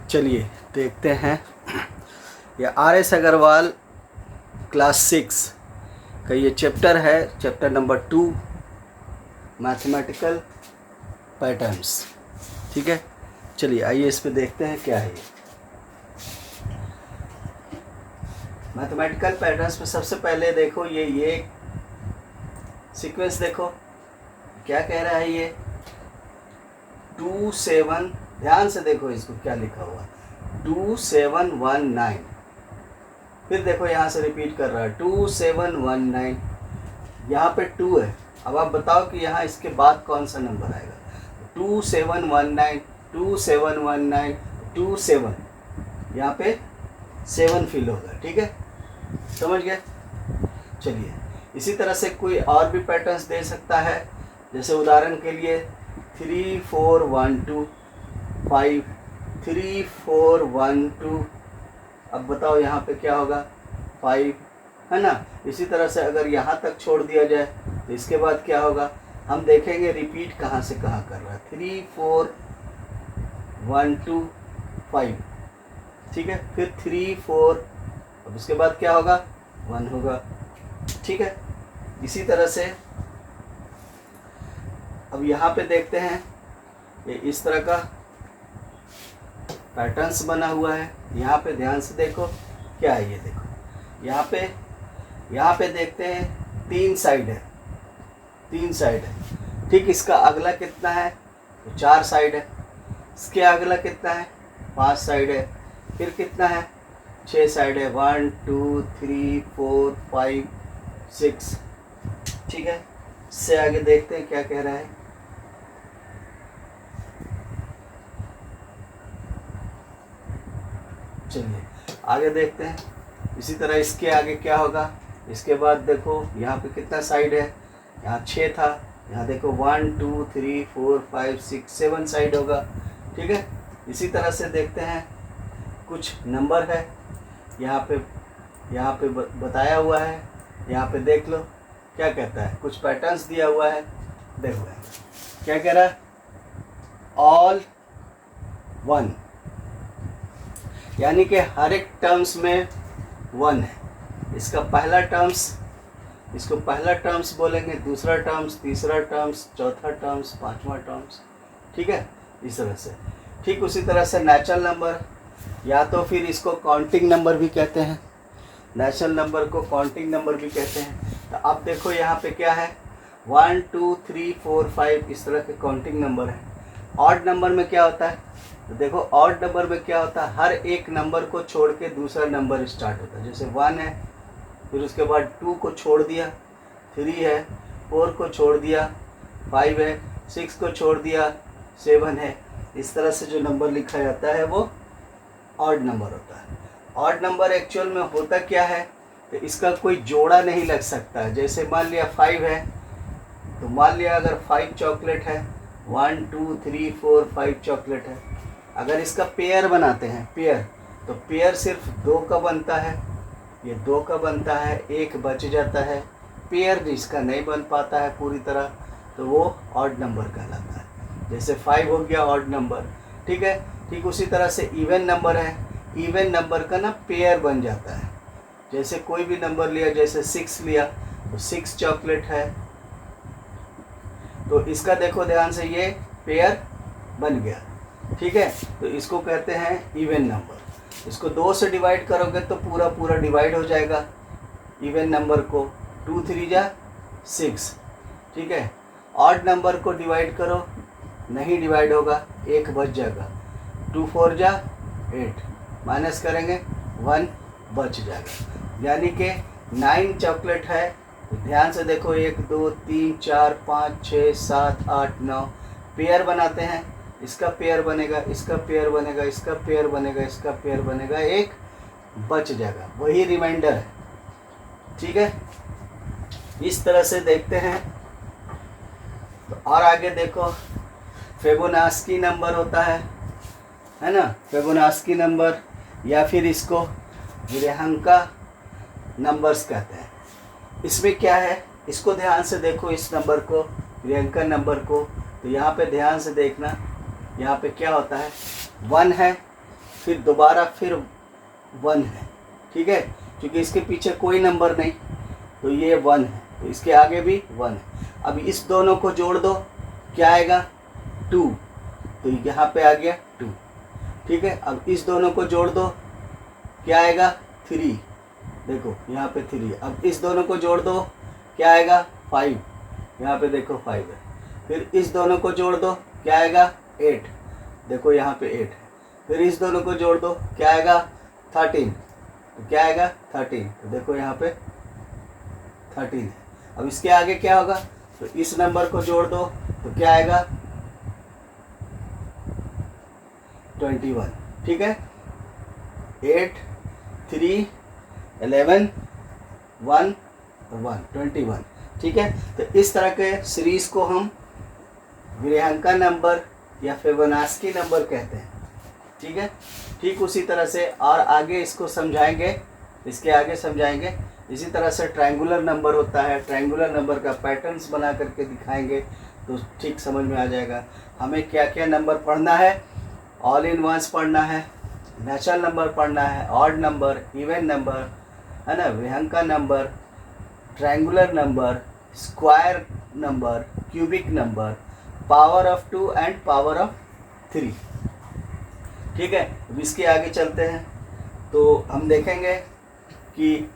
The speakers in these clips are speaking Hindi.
चलिए देखते हैं। ये आर.एस. अग्रवाल क्लास 6 का ये चैप्टर है, चैप्टर नंबर 2 मैथमेटिकल पैटर्न्स। ठीक है, चलिए आइए इस पे देखते हैं क्या है ये मैथमेटिकल पैटर्न्स में। सबसे पहले देखो ये सीक्वेंस देखो क्या कह रहा है। ये 2 7, ध्यान से देखो इसको क्या लिखा हुआ है, 2 7 1 9। फिर देखो यहाँ से रिपीट कर रहा है 2 7 1 9। यहाँ पे 2 है। अब आप बताओ कि यहाँ इसके बाद कौन सा नंबर आएगा। 2 7 1 9, 2 7 1 9, 2 7, यहाँ पे 7 फिल होगा। ठीक है, समझ गए। चलिए इसी तरह से कोई और भी पैटर्न्स दे सकता है। जैसे उदाहरण के लिए 3 4 1 2 5, 3 4 1 2। अब बताओ यहाँ पे क्या होगा, 5 है ना। इसी तरह से अगर यहाँ तक छोड़ दिया जाए तो इसके बाद क्या होगा, हम देखेंगे रिपीट कहाँ से कहाँ कर रहा है। 3 4 1 2 5, ठीक है। फिर 3 4, अब इसके बाद क्या होगा, 1 होगा। ठीक है, इसी तरह से अब यहाँ पे देखते हैं, ये इस तरह का पैटर्न्स बना हुआ है। यहाँ पे ध्यान से देखो क्या है ये देखो। यहाँ पे देखते हैं 3 साइड है, 3 साइड है। ठीक, इसका अगला कितना है, तो 4 साइड है। इसके अगला कितना है, 5 साइड है। फिर कितना है, 6 साइड है। 1 2 3 4 5 6। ठीक है, इससे आगे देखते हैं क्या कह रहा है। चलिए आगे देखते हैं। इसी तरह इसके आगे क्या होगा। इसके बाद देखो यहाँ पे कितना साइड है, यहाँ 6 था। यहाँ देखो 1 2 3 4 5 6 7 साइड होगा। ठीक है, इसी तरह से देखते हैं कुछ नंबर है यहाँ पे बताया हुआ है। यहाँ पे देख लो क्या कहता है, कुछ पैटर्न्स दिया हुआ है। देखो क्या कह रहा है, ऑल 1, यानी कि हर एक टर्म्स में 1 है। इसका पहला टर्म्स, इसको पहला टर्म्स बोलेंगे, दूसरा टर्म्स, तीसरा टर्म्स, चौथा टर्म्स, पांचवा टर्म्स। ठीक है, इस तरह से। ठीक उसी तरह से नेचुरल नंबर, या तो फिर इसको काउंटिंग नंबर भी कहते हैं। नेचुरल नंबर को काउंटिंग नंबर भी कहते हैं। तो अब देखो यहाँ पे क्या है, 1 2 3 4 5 इस तरह के काउंटिंग नंबर है। ऑड नंबर में क्या होता है, तो देखो ऑड नंबर में क्या होता है, हर एक नंबर को छोड़ के दूसरा नंबर स्टार्ट होता है। जैसे 1 है, फिर उसके बाद 2 को छोड़ दिया, 3 है, 4 को छोड़ दिया, 5 है, 6 को छोड़ दिया, 7 है। इस तरह से जो नंबर लिखा जाता है वो ऑड नंबर होता है। ऑड नंबर एक्चुअल में होता क्या है, तो इसका कोई जोड़ा नहीं लग सकता है। जैसे मान लिया 5 है, तो मान लिया अगर 5 चॉकलेट है, 1 2 3 4 5 चॉकलेट है। अगर इसका पेयर बनाते हैं, पेयर, तो पेयर सिर्फ 2 का बनता है, ये 2 का बनता है, 1 बच जाता है। पेयर जिसका नहीं बन पाता है पूरी तरह, तो वो ऑड नंबर कहलाता है। जैसे 5 हो गया ऑड नंबर। ठीक है, ठीक उसी तरह से इवन नंबर है। इवन नंबर का ना पेयर बन जाता है। जैसे कोई भी नंबर लिया, जैसे 6 लिया, तो 6 चॉकलेट है, तो इसका देखो ध्यान से ये पेयर बन गया। ठीक है, तो इसको कहते हैं इवन नंबर। इसको 2 से डिवाइड करोगे तो पूरा डिवाइड हो जाएगा इवन नंबर को। 2 3 जा 6। ठीक है, ऑड नंबर को डिवाइड करो, नहीं डिवाइड होगा, 1 बच जाएगा। 2 4 जा 8, माइनस करेंगे 1 बच जाएगा। यानी कि 9 चॉकलेट है। तो ध्यान से देखो, 1 2 3 4 5 6 7 8 9 पेयर बनाते हैं। इसका पेयर बनेगा, इसका पेयर बनेगा, इसका पेयर बनेगा, इसका पेयर बनेगा, 1 बच जाएगा, वही रिमाइंडर है। ठीक है, इस तरह से देखते हैं। तो और आगे देखो, फिबोनाची नंबर होता है ना, फिबोनाची नंबर, या फिर इसको विरेहांका नंबर्स कहते हैं। इसमें क्या है, इसको ध्यान से देखो, इस नंबर को, विरेहांका नंबर को। तो यहाँ पे ध्यान से देखना, यहाँ पे क्या होता है, 1 है, फिर दोबारा फिर 1 है, ठीक है, क्योंकि इसके पीछे कोई नंबर नहीं, तो ये 1 है, तो इसके आगे भी 1 है। अब इस दोनों को जोड़ दो, क्या आएगा 2, तो यहाँ पे आ गया 2, ठीक है। अब इस दोनों को जोड़ दो, क्या आएगा 3, देखो यहाँ पे 3। अब इस दोनों को जोड़ दो, क्या आएगा 5, यहाँ पे देखो 5 है। फिर इस दोनों को जोड़ दो, क्या आएगा 8, देखो यहाँ पे 8 है। फिर इस दोनों को जोड़ दो, क्या आएगा 13, तो क्या आएगा 13, तो देखो यहाँ पे 13 है। अब इसके आगे क्या होगा, तो इस नंबर को जोड़ दो, तो क्या आएगा 21, ठीक है। 8 3 11 1 1 21, ठीक है। तो इस तरह के सीरीज को हम विरेहंका नंबर या फिबोनाची नंबर कहते हैं, ठीक है। ठीक उसी तरह से और आगे इसको समझाएंगे, इसके आगे समझाएंगे। इसी तरह से ट्रायंगुलर नंबर होता है, ट्रायंगुलर नंबर का पैटर्न्स बना करके दिखाएंगे, तो ठीक समझ में आ जाएगा हमें क्या क्या नंबर पढ़ना है। ऑल इन वंस पढ़ना है, नेचुरल नंबर पढ़ना है, ऑड नंबर, इवन नंबर, है ना, Virahanka number, triangular number, square number, cubic number, power of 2 and power of 3, ठीक है। अब इसके आगे चलते हैं तो हम देखेंगे कि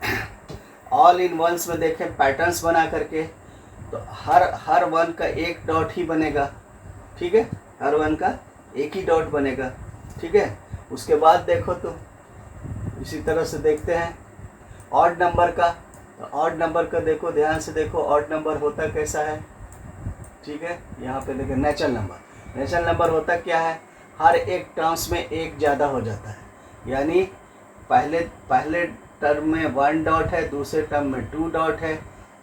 ऑल इन वंस में देखें पैटर्न्स बना करके, तो हर वन का एक डॉट ही बनेगा, ठीक है, हर वन का एक ही डॉट बनेगा, ठीक है। उसके बाद देखो तो इसी तरह से देखते हैं ऑड नंबर का, तो ऑड नंबर का देखो, ध्यान से देखो ऑड नंबर होता कैसा है, ठीक है। यहाँ पे देखो नेचुरल नंबर, नेचुरल नंबर होता क्या है, हर एक टर्म्स में एक ज़्यादा हो जाता है, यानी पहले टर्म में 1 डॉट है, दूसरे टर्म में 2 डॉट है,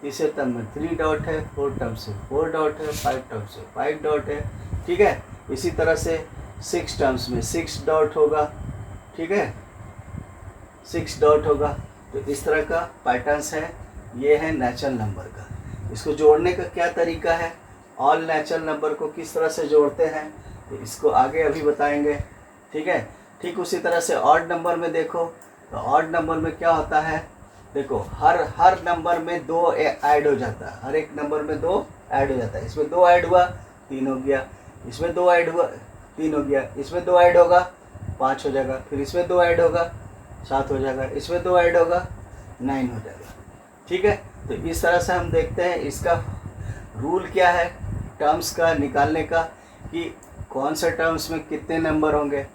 तीसरे टर्म में 3 डॉट है, 4 टर्म से 4 डॉट है, 5 टर्म से 5 डॉट है, ठीक है। इसी तरह से 6 टर्म्स में 6 डॉट होगा, ठीक है, 6 डॉट होगा। तो इस तरह का पैटर्न्स है, ये है नेचुरल नंबर का। इसको जोड़ने का क्या तरीका है, ऑल नेचुरल नंबर को किस तरह से जोड़ते हैं, तो इसको आगे अभी बताएंगे, ठीक है। ठीक उसी तरह से ऑड नंबर में देखो, तो ऑड नंबर में क्या होता है, देखो हर नंबर में 2 ऐड हो जाता है, हर एक नंबर में 2 ऐड हो जाता है। इसमें 2 ऐड हुआ 3 हो गया, इसमें 2 ऐड हुआ 3 हो गया, इसमें 2 ऐड होगा 5 हो जाएगा, फिर इसमें 2 ऐड होगा 7 हो जाएगा, इसमें 2 ऐड होगा 9 हो जाएगा, ठीक है। तो इस तरह से हम देखते हैं इसका रूल क्या है टर्म्स का निकालने का, कि कौन से टर्म्स में कितने नंबर होंगे,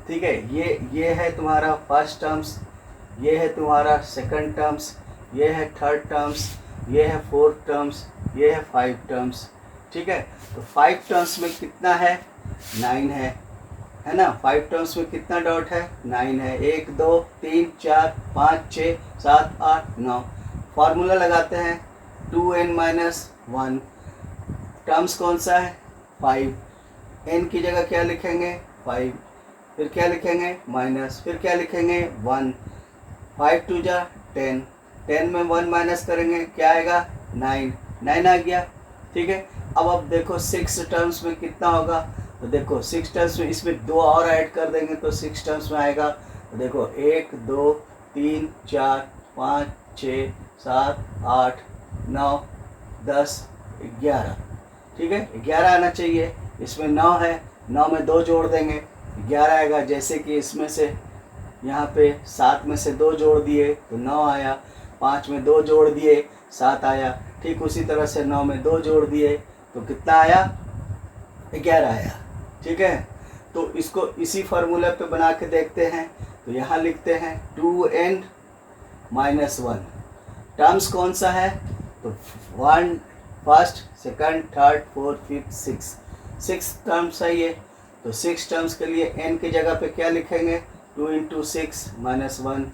ठीक है। ये है तुम्हारा फर्स्ट टर्म्स, ये है तुम्हारा सेकंड टर्म्स, ये है थर्ड टर्म्स, ये है फोर्थ टर्म्स, ये है 5 टर्म्स, ठीक है। तो 5 टर्म्स में कितना है 9 है ना। 5 टर्म्स में कितना डॉट है 9 है, 1 2 3 4 5 6 7 8 9। फार्मूला लगाते हैं 2n-1, टर्म्स कौन सा है 5, n की जगह क्या लिखेंगे 5, फिर क्या लिखेंगे माइनस, फिर क्या लिखेंगे 1, 5 2 जा 10, 10 में 1 माइनस करेंगे क्या आएगा 9, 9 आ गया, ठीक है। अब देखो 6 टर्म्स में कितना होगा, तो देखो 6 टर्म्स में इसमें 2 और ऐड कर देंगे तो 6 टर्म्स में आएगा, तो देखो 1 2 3 4 5 6 7 8 9 10 11, ठीक है, 11 आना चाहिए। इसमें 9 है, 9 में 2 जोड़ देंगे 11 आएगा। जैसे कि इसमें से यहाँ पे 7 में से 2 जोड़ दिए तो 9 आया, 5 में 2 जोड़ दिए 7 आया, ठीक उसी तरह से 9 में 2 जोड़ दिए तो कितना आया 11 आया, ठीक है। तो इसको इसी फार्मूला पे बना के देखते हैं, तो यहाँ लिखते हैं 2n-1, टर्म्स कौन सा है, तो 1 first second third fourth fifth 6 terms है ये। तो 6 टर्म्स के लिए n की जगह पे क्या लिखेंगे 2 × 6 - 1,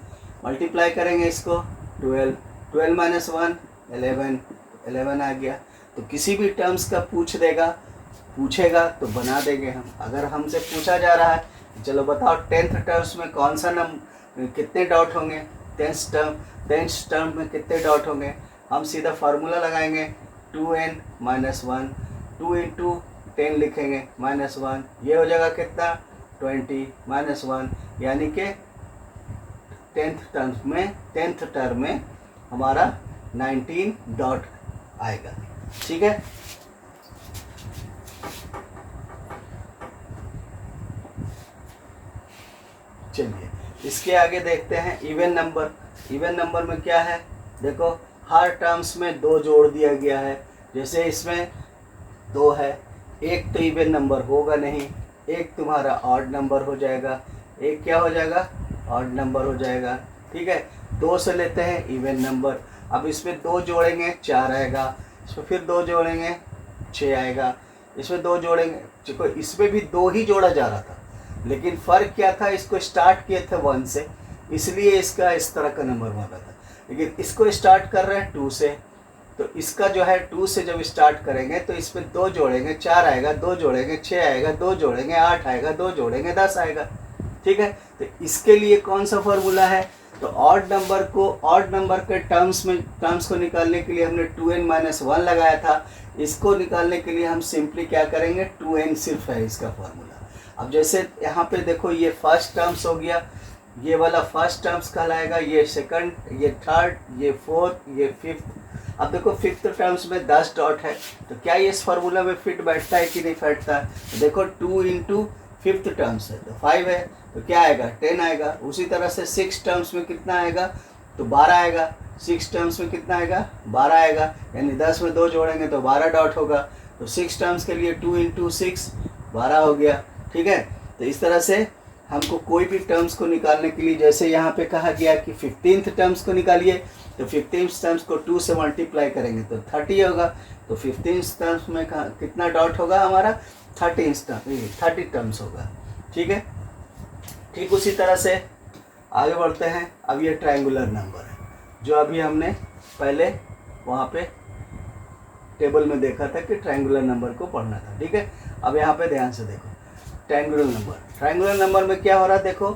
मल्टीप्लाई करेंगे इसको 12, 12 - 1 11, 11 आ गया। तो किसी भी टर्म्स का पूछेगा तो बना देंगे हम। अगर हमसे पूछा जा रहा है चलो बताओ 10th टर्म्स में कौन सा कितने डॉट होंगे, 10th टर्म में कितने डॉट होंगे, हम सीधा फार्मूला लगाएंगे 2n-1, 2 × 10 लिखेंगे -1, ये हो जाएगा कितना 20 माइनस 1, यानी कि 10th टर्म में हमारा 19 डॉट आएगा। ठीक है, चलिए इसके आगे देखते हैं इवन नंबर। इवन नंबर में क्या है, देखो हर टर्म्स में 2 जोड़ दिया गया है। जैसे इसमें 2 है, एक तो इवन नंबर होगा नहीं, एक तुम्हारा ऑड नंबर हो जाएगा, एक क्या हो जाएगा, ऑड नंबर हो जाएगा। ठीक है, 2 से लेते हैं इवन नंबर। अब इसमें 2 जोड़ेंगे 4 आएगा, इसमें फिर 2 जोड़ेंगे 6 आएगा, इसमें 2 जोड़ेंगे, देखो इसमें भी 2 ही जोड़ा जा रहा था, लेकिन फ़र्क क्या था, इसको स्टार्ट किए थे 1 से, इसलिए इसका इस तरह का नंबर बना था। लेकिन इसको स्टार्ट कर रहे हैं 2 से, तो इसका जो है 2 से जब स्टार्ट करेंगे तो इसमें 2 जोड़ेंगे 4 आएगा, 2 जोड़ेंगे 6 आएगा, 2 जोड़ेंगे 8 आएगा, 2 जोड़ेंगे 10 आएगा। ठीक है, तो इसके लिए कौन सा फॉर्मूला है, तो ऑड नंबर के टर्म्स को निकालने के लिए हमने 2n-1 लगाया था। इसको निकालने के लिए हम सिंपली क्या करेंगे, 2n सिर्फ है इसका फॉर्मूला। अब जैसे यहाँ पे देखो ये फर्स्ट टर्म्स हो गया, ये वाला फर्स्ट टर्म्स कहलाएगा, ये सेकंड, ये थर्ड, ये फोर्थ, ये फिफ्थ। अब देखो फिफ्थ टर्म्स में 10 डॉट है, तो क्या ये इस फार्मूला में फिट बैठता है कि नहीं बैठता है, तो देखो 2 इंटू फिफ्थ टर्म्स है तो 5 है, तो क्या आएगा 10 आएगा। उसी तरह से 6 टर्म्स में कितना आएगा, तो 12 आएगा। 6 टर्म्स में कितना आएगा, 12 आएगा, यानी 10 में 2 जोड़ेंगे तो 12 डॉट होगा। तो 6 टर्म्स के लिए 2 इंटू 6 12 हो गया। ठीक है, तो इस तरह से हमको कोई भी टर्म्स को निकालने के लिए, जैसे यहाँ पे कहा गया कि 15th टर्म्स को निकालिए, तो 15th टर्म्स को 2 से मल्टीप्लाई करेंगे तो 30 होगा। तो 15th टर्म्स में कितना डॉट होगा हमारा, 30 टर्म्स होगा। ठीक है, ठीक उसी तरह से आगे बढ़ते हैं। अब ये ट्रायंगुलर नंबर है जो अभी हमने पहले वहाँ पे टेबल में देखा था कि ट्रायंगुलर नंबर को पढ़ना था। ठीक है, अब यहाँ पे ध्यान से देखो ट्रायंगुलर नंबर में क्या हो रहा है, देखो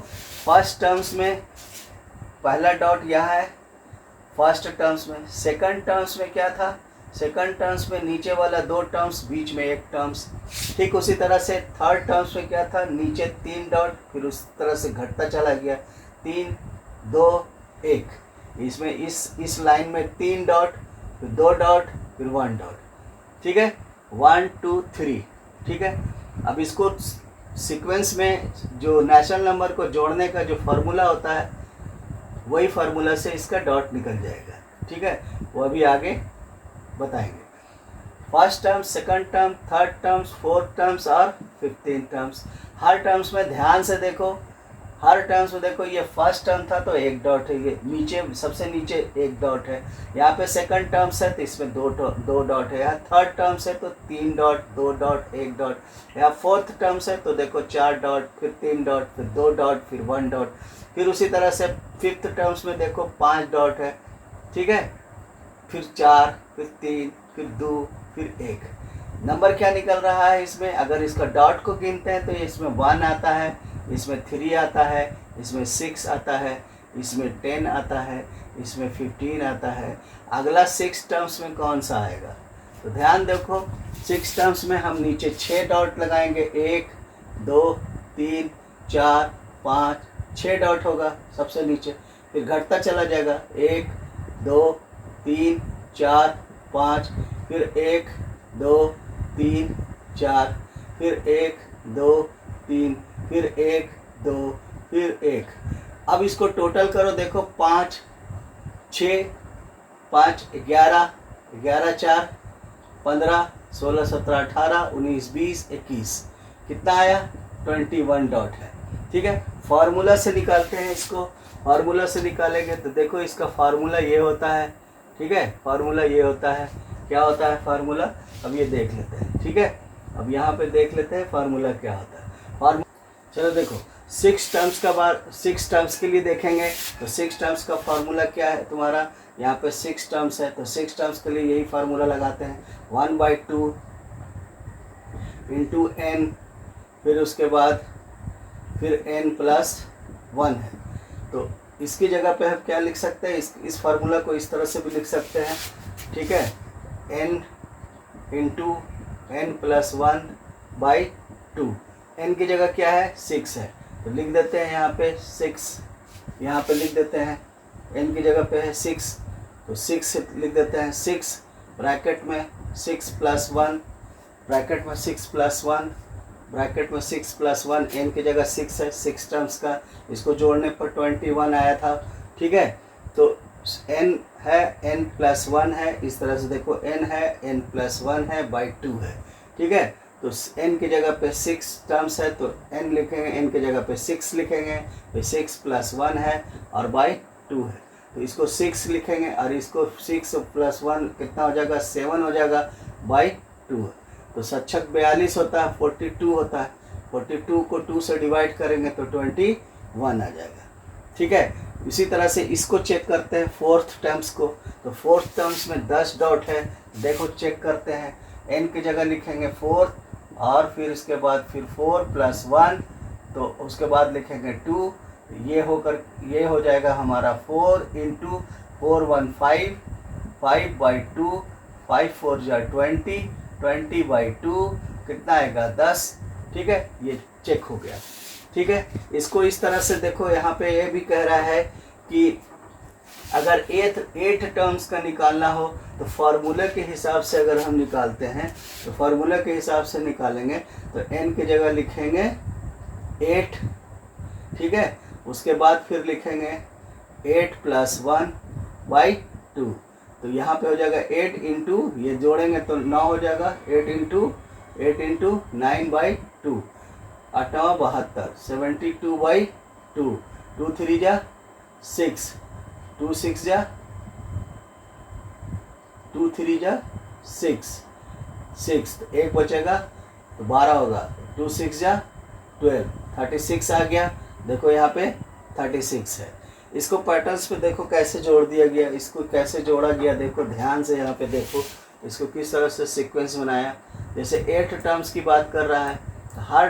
फर्स्ट टर्म्स में पहला डॉट यहाँ है फर्स्ट टर्म्स में, सेकंड टर्म्स में क्या था, सेकंड टर्म्स में नीचे वाला 2 टर्म्स, बीच में 1 टर्म्स। ठीक उसी तरह से थर्ड टर्म्स में क्या था, नीचे 3 डॉट, फिर उस तरह से घटता चला गया 3 2 1। इसमें इस लाइन में 3 डॉट, फिर 2 डॉट, फिर 1 डॉट। ठीक है, 1 2 3। ठीक है, अब इसको सीक्वेंस में जो नेचुरल नंबर को जोड़ने का जो फार्मूला होता है, वही फार्मूला से इसका डॉट निकल जाएगा। ठीक है, वो अभी आगे बताएंगे। First term, second term, third terms, fourth terms और 15 टर्म्स। हर टर्म्स में ध्यान से देखो, हर टर्म्स में देखो, ये फर्स्ट टर्म था तो 1 डॉट है, ये नीचे सबसे नीचे 1 डॉट है। यहाँ पे सेकंड टर्म्स है तो इसमें 2 डॉट है। यहाँ थर्ड टर्म्स है तो 3 डॉट, 2 डॉट, 1 डॉट। यहाँ फोर्थ टर्म्स है तो देखो 4 डॉट, फिर 3 डॉट, फिर 2 डॉट, फिर 1 डॉट। फिर उसी तरह से फिफ्थ टर्म्स में देखो 5 डॉट है। ठीक है, फिर 4, फिर 3, फिर 2, फिर 1। नंबर क्या निकल रहा है इसमें, अगर इसका डॉट को गिनते हैं तो इसमें 1 आता है, इसमें 3 आता है, इसमें 6 आता है, इसमें 10 आता है, इसमें 15 आता है। अगला 6 टर्म्स में कौन सा आएगा, तो ध्यान देखो 6 टर्म्स में हम नीचे 6 डॉट लगाएंगे, 1 2 3 4 5 6 डॉट होगा सबसे नीचे, फिर घटता चला जाएगा 1 2 3 4 5, फिर 1 2 3 4, फिर 1 2 3, फिर 1 2, फिर 1। अब इसको टोटल करो, देखो 5 6 5 11 11 4 15 16 17 18 19 20 21, कितना आया 21 डॉट है। ठीक है, फार्मूला से निकालते हैं इसको। फार्मूला से निकालेंगे तो देखो इसका फार्मूला ये होता है। ठीक है, फार्मूला ये होता है, क्या होता है फार्मूला, अब ये देख लेते हैं। ठीक है, अब यहाँ पे देख लेते हैं फार्मूला क्या होता है। चलो देखो 6 टर्म्स के लिए देखेंगे तो 6 टर्म्स का फार्मूला क्या है तुम्हारा, यहाँ पे 6 टर्म्स है तो 6 टर्म्स के लिए यही फार्मूला लगाते हैं, 1/2 इंटू n, फिर उसके बाद फिर n+1 है। तो इसकी जगह पे हम क्या लिख सकते हैं, इस फार्मूला को इस तरह से भी लिख सकते हैं। ठीक है, n इंटू n+1/2, n की जगह क्या है 6 है, तो लिख देते हैं यहाँ पे 6, यहाँ पे लिख देते हैं n की जगह पे है 6, तो 6 लिख देते हैं 6 ब्रैकेट में 6 प्लस 1, ब्रैकेट में 6 प्लस 1, ब्रैकेट में 6 प्लस 1, n की जगह 6 है, 6 टर्म्स का, इसको जोड़ने पर 21 आया था। ठीक है, तो n है n प्लस 1 है, इस तरह से देखो n है n प्लस 1 है बाई 2 है। ठीक है, तो n की जगह पे 6 टर्म्स है तो n लिखेंगे, n की जगह पे 6 लिखेंगे, तो 6 प्लस 1 है और बाई 2 है, तो इसको 6 लिखेंगे और इसको 6 प्लस 1 कितना हो जाएगा 7 हो जाएगा बाई 2 है। तो सच्छक 42 होता है, 42 होता है, 42 को 2 से डिवाइड करेंगे तो 21 आ जाएगा। ठीक है, इसी तरह से इसको चेक करते हैं फोर्थ टर्म्स को, तो फोर्थ टर्म्स में 10 डॉट है, देखो चेक करते हैं, n की जगह लिखेंगे 4 और फिर इसके बाद फिर 4 प्लस 1, तो उसके बाद लिखेंगे 2, ये हो जाएगा हमारा 4 इंटू 4 1 5, 5 बाई 2, 5 4 जा 20, 20 बाई 2 कितना आएगा 10। ठीक है, ये चेक हो गया। ठीक है, इसको इस तरह से देखो, यहाँ पे ये भी कह रहा है कि अगर 8 टर्म्स का निकालना हो तो फार्मूले के हिसाब से अगर हम निकालते हैं तो फार्मूले के हिसाब से निकालेंगे तो n की जगह लिखेंगे 8। ठीक है, उसके बाद फिर लिखेंगे 8 प्लस 1 बाई 2, तो यहाँ पे हो जाएगा 8 इंटू, ये जोड़ेंगे तो 9 हो जाएगा, 8 इंटू 9 बाई 2, 8 72, 72 बाई 2, 2 3 जा 6, 2 6 जा 2 3 जा 6, 6 तो 1 बचेगा तो 12 होगा, 2 6 जा 12, 36 आ गया। देखो यहाँ पे 36 है। इसको पैटर्न्स पे देखो कैसे जोड़ दिया गया, इसको कैसे जोड़ा गया, देखो ध्यान से यहाँ पे देखो इसको किस तरह से सीक्वेंस बनाया। जैसे 8 टर्म्स की बात कर रहा है, हर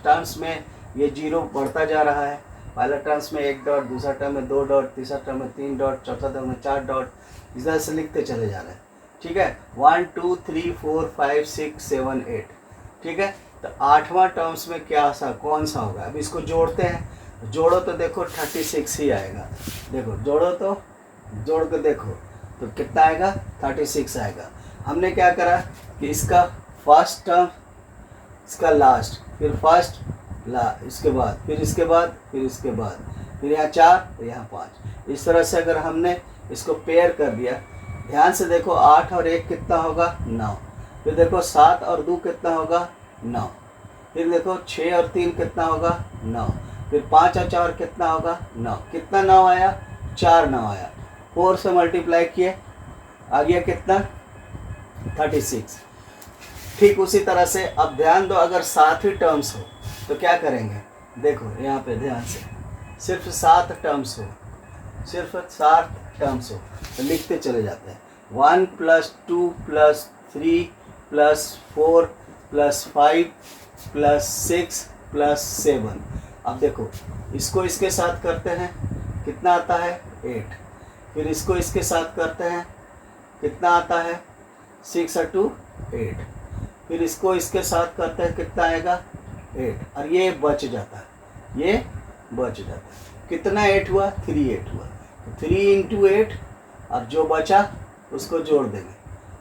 टर्म्स में ये 0 बढ़ता जा रहा है। पहला टर्म्स में 1 डॉट, दूसरा टर्म में 2 डॉट, तीसरा टर्म में 3 डॉट, चौथा टर्म में 4 डॉट, इस तरह से लिखते चले जा रहे हैं। ठीक है, 1 2 3 4 5 6 7 8। ठीक है, तो 8वां टर्म्स में कौन सा होगा, अब इसको जोड़ते हैं, जोड़ो तो देखो 36 ही आएगा। देखो जोड़ो तो जोड़ के देखो तो कितना आएगा 36 आएगा। हमने क्या करा कि इसका फर्स्ट टर्म, इसका लास्ट, फिर फर्स्ट इसके बाद फिर इसके बाद फिर इसके बाद फिर यहाँ 4 यहाँ 5, इस तरह से अगर हमने इसको पेयर कर दिया, ध्यान से देखो 8 और 1 कितना होगा 9, फिर देखो 7 और 2 कितना होगा 9, फिर देखो 6 और 3 कितना होगा 9, फिर 5 और 4 कितना होगा 9, कितना 9 आया 4 9 आया, 4 से मल्टीप्लाई किए आ गया कितना 36। ठीक उसी तरह से अब ध्यान दो, अगर 7 ही टर्म्स हो तो क्या करेंगे, देखो यहाँ पे ध्यान से, सिर्फ 7 टर्म्स हो, सिर्फ 7 टर्म्स हो तो लिखते चले जाते हैं। 1 plus 2 plus 3 plus 4 plus 5 plus 6 plus 7। अब देखो इसको इसके साथ करते हैं कितना आता है 8, फिर इसको इसके साथ करते हैं कितना आता है 6 और 2 8, फिर इसको इसके साथ करते हैं कितना आएगा 8, और ये बच जाता है, ये बच जाता है। कितना 8 हुआ 3 8 हुआ, 3 इंटू 8, अब जो बचा उसको जोड़ देंगे।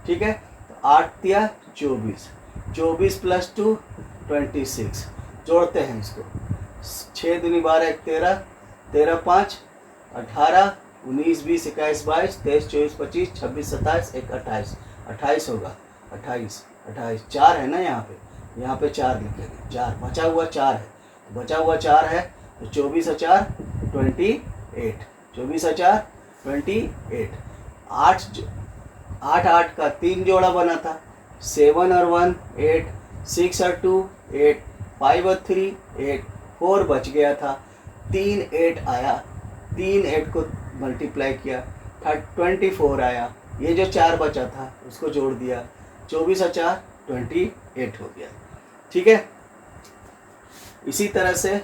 ठीक है, तो 8 दिया 24, 24 प्लस 2 26, जोड़ते हैं इसको, 6 दूनी 12 1 13, 13 5 18 19 20 21 22 23 24 25 26 27 1 28, 28 होगा, 28 4 है ना, यहाँ पे 4 लिखेंगे, 4 बचा हुआ 4 है, बचा हुआ 4 है तो 24 और 4 28, 24 और 4 28, 8 8 का 3 जोड़ा बना था, 7 और 1 8, 6 और 2 8, 5 और 3 8, 4 बच गया था, 3 8 आया, 3 8 को मल्टीप्लाई किया 24 आया, ये जो 4 बचा था उसको जोड़ दिया, 24 और 4 28 हो गया। ठीक है, इसी तरह से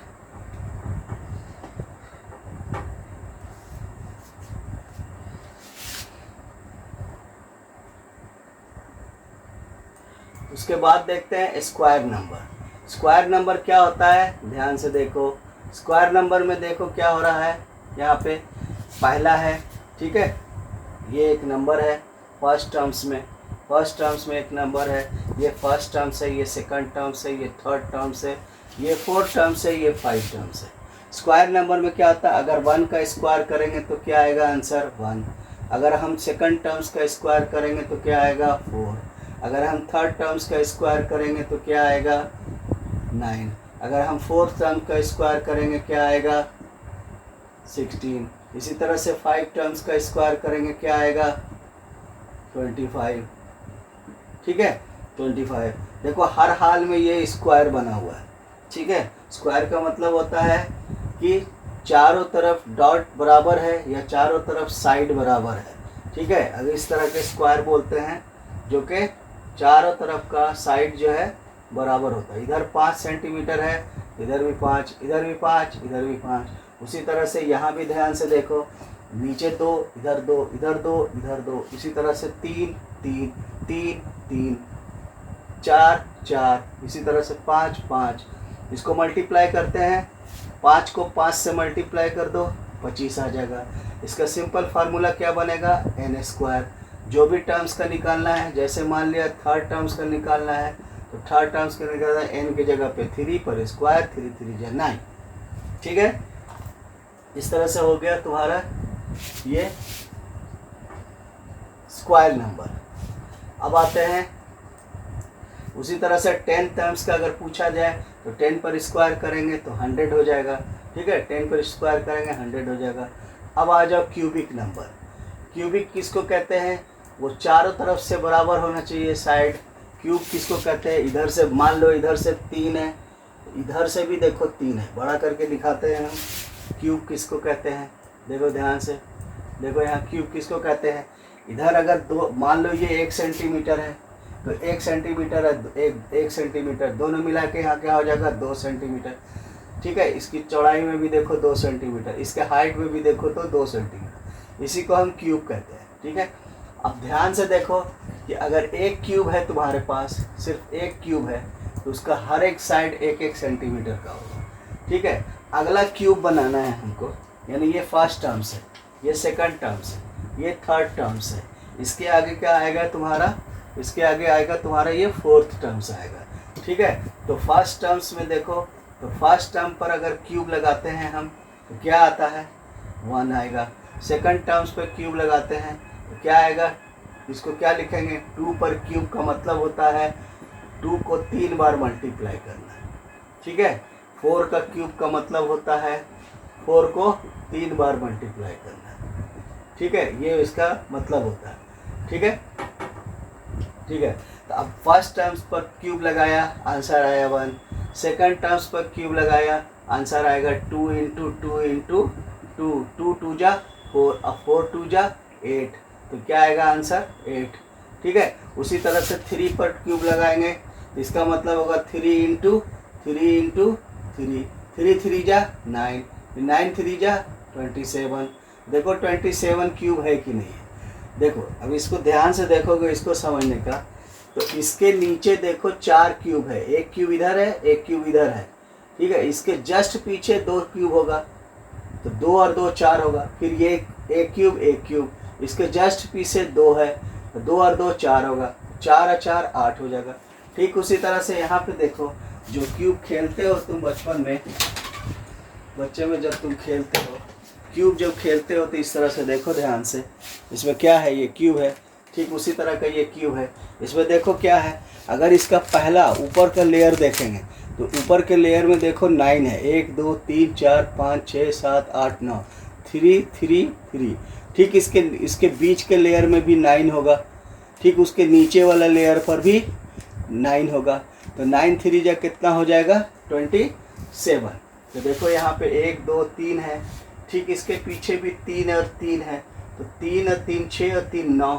उसके बाद देखते हैं स्क्वायर नंबर। स्क्वायर नंबर क्या होता है, ध्यान से देखो। स्क्वायर नंबर में देखो क्या हो रहा है, यहाँ पे पहला है, ठीक है, ये एक नंबर है फर्स्ट टर्म्स में एक नंबर है, ये फर्स्ट टर्म्स है, ये सेकंड टर्म्स है, ये थर्ड टर्म्स है, ये फोर्थ टर्म्स है, ये फाइव टर्म्स है। स्क्वायर नंबर में क्या होता है, अगर 1 का स्क्वायर करेंगे तो क्या आएगा आंसर 1। अगर हम सेकंड टर्म्स का स्क्वायर करेंगे तो क्या आएगा 4। अगर हम थर्ड टर्म्स का स्क्वायर करेंगे तो क्या आएगा 9। अगर हम फोर्थ टर्म का स्क्वायर करेंगे क्या आएगा 16। इसी तरह से 5 टर्म्स का स्क्वायर करेंगे क्या आएगा 25। ठीक है, 25। देखो हर हाल में ये स्क्वायर बना हुआ है, ठीक है। स्क्वायर का मतलब होता है कि चारों तरफ डॉट बराबर है या चारों तरफ साइड बराबर है, ठीक है। अगर इस तरह के स्क्वायर बोलते हैं जो कि चारों तरफ का साइड जो है बराबर होता है। इधर 5 सेंटीमीटर है, इधर भी 5, इधर भी 5, इधर भी 5। उसी तरह से यहाँ भी ध्यान से देखो, नीचे 2, इधर 2, इधर 2, इधर 2। इसी तरह से 3 3 3 3, 4 4, इसी तरह से 5 5। इसको मल्टीप्लाई करते हैं, 5 को 5 से मल्टीप्लाई कर दो 25 आ जाएगा। इसका सिंपल फार्मूला क्या बनेगा, n स्क्वायर। जो भी टर्म्स का निकालना है, जैसे मान लिया थर्ड टर्म्स का निकालना है तो थर्ड टर्म्स का निकालना है n की जगह पे 3 पर स्क्वायर, 3 3 जा 9, ठीक है। इस तरह से हो गया तुम्हारा ये स्क्वायर नंबर। अब आते हैं उसी तरह से 10 टर्म्स का अगर पूछा जाए तो 10 पर स्क्वायर करेंगे तो 100 हो जाएगा, ठीक है। 10 पर स्क्वायर करेंगे 100 हो जाएगा। अब आ जाओ क्यूबिक नंबर। क्यूबिक किसको कहते हैं, वो चारों तरफ से बराबर होना चाहिए साइड। क्यूब किसको कहते हैं, इधर से मान लो इधर से 3 है, इधर से भी देखो 3 है, बड़ा करके दिखाते हैं हम। क्यूब किसको कहते हैं, देखो ध्यान से देखो, यहाँ क्यूब किसको कहते हैं। इधर अगर दो मान लो ये 1 सेंटीमीटर है तो 1 सेंटीमीटर है, 1 सेंटीमीटर, दोनों मिला के यहाँ क्या हो जाएगा 2 सेंटीमीटर, ठीक है। इसकी चौड़ाई में भी देखो 2 सेंटीमीटर, इसके हाइट में भी देखो तो 2 सेंटीमीटर। इसी को हम क्यूब कहते हैं, ठीक है। अब ध्यान से देखो कि अगर एक क्यूब है तुम्हारे पास, सिर्फ एक क्यूब है, तो उसका हर एक साइड 1 सेंटीमीटर का होगा, ठीक है। अगला क्यूब बनाना है हमको, यानी ये फर्स्ट टर्म्स है, ये सेकंड टर्म्स है, ये थर्ड टर्म्स है। इसके आगे क्या आएगा तुम्हारा, इसके आगे आएगा तुम्हारा ये फोर्थ टर्म्स आएगा, ठीक है। तो फर्स्ट टर्म्स में देखो, तो फर्स्ट टर्म पर अगर क्यूब लगाते हैं हम तो क्या आता है 1 आएगा। सेकंड टर्म्स पर क्यूब लगाते हैं तो क्या आएगा, इसको क्या लिखेंगे 2 पर क्यूब का मतलब होता है 2 को 3 बार मल्टीप्लाई करना, ठीक है। 4 का क्यूब का मतलब होता है 4 को 3 बार मल्टीप्लाई करना, ठीक है। ये इसका मतलब होता है, ठीक है, ठीक है। तो अब फर्स्ट टर्म्स पर क्यूब लगाया, आंसर आया 1। सेकंड टर्म्स पर क्यूब लगाया, आंसर आएगा 2 इंटू 2 इंटू 2, 2 2 जा 4, अब 4 2 जा 8, तो क्या आएगा आंसर 8, ठीक है। उसी तरह से 3 पर क्यूब लगाएंगे, इसका मतलब होगा 3 इंटू 3 इंटू 3, 3 3 जा 9, 9 3 जा 27। देखो 27 क्यूब है कि नहीं है, देखो। अब इसको ध्यान से देखोगे, इसको समझने का, तो इसके नीचे देखो 4 क्यूब है, एक क्यूब इधर है, एक क्यूब इधर है, ठीक है। इसके जस्ट पीछे 2 क्यूब होगा, तो 2 और 2 4 होगा। फिर ये एक क्यूब, इसके जस्ट पीछे 2 है, तो 2 और 2 4 होगा, 4 और 4 8 हो जाएगा। ठीक उसी तरह से यहाँ पे देखो, जो क्यूब खेलते हो तुम बचपन में, बच्चे में जब तुम खेलते हो, क्यूब जब खेलते हो तो इस तरह से देखो ध्यान से, इसमें क्या है, ये क्यूब है, ठीक उसी तरह का ये क्यूब है। इसमें देखो क्या है, अगर इसका पहला ऊपर का लेयर देखेंगे तो ऊपर के लेयर में देखो 9 है, 1 2 3 4 5 6 7 8 9, 3 3 3, ठीक। इसके बीच के लेयर में भी 9 होगा, ठीक। उसके नीचे वाला लेयर पर भी 9 होगा, तो 9 3 जा कितना हो जाएगा 27। तो देखो यहाँ पे 1 2 3 है, ठीक। इसके पीछे भी 3 और 3 है, तो 3 और 3 6 और 3 9,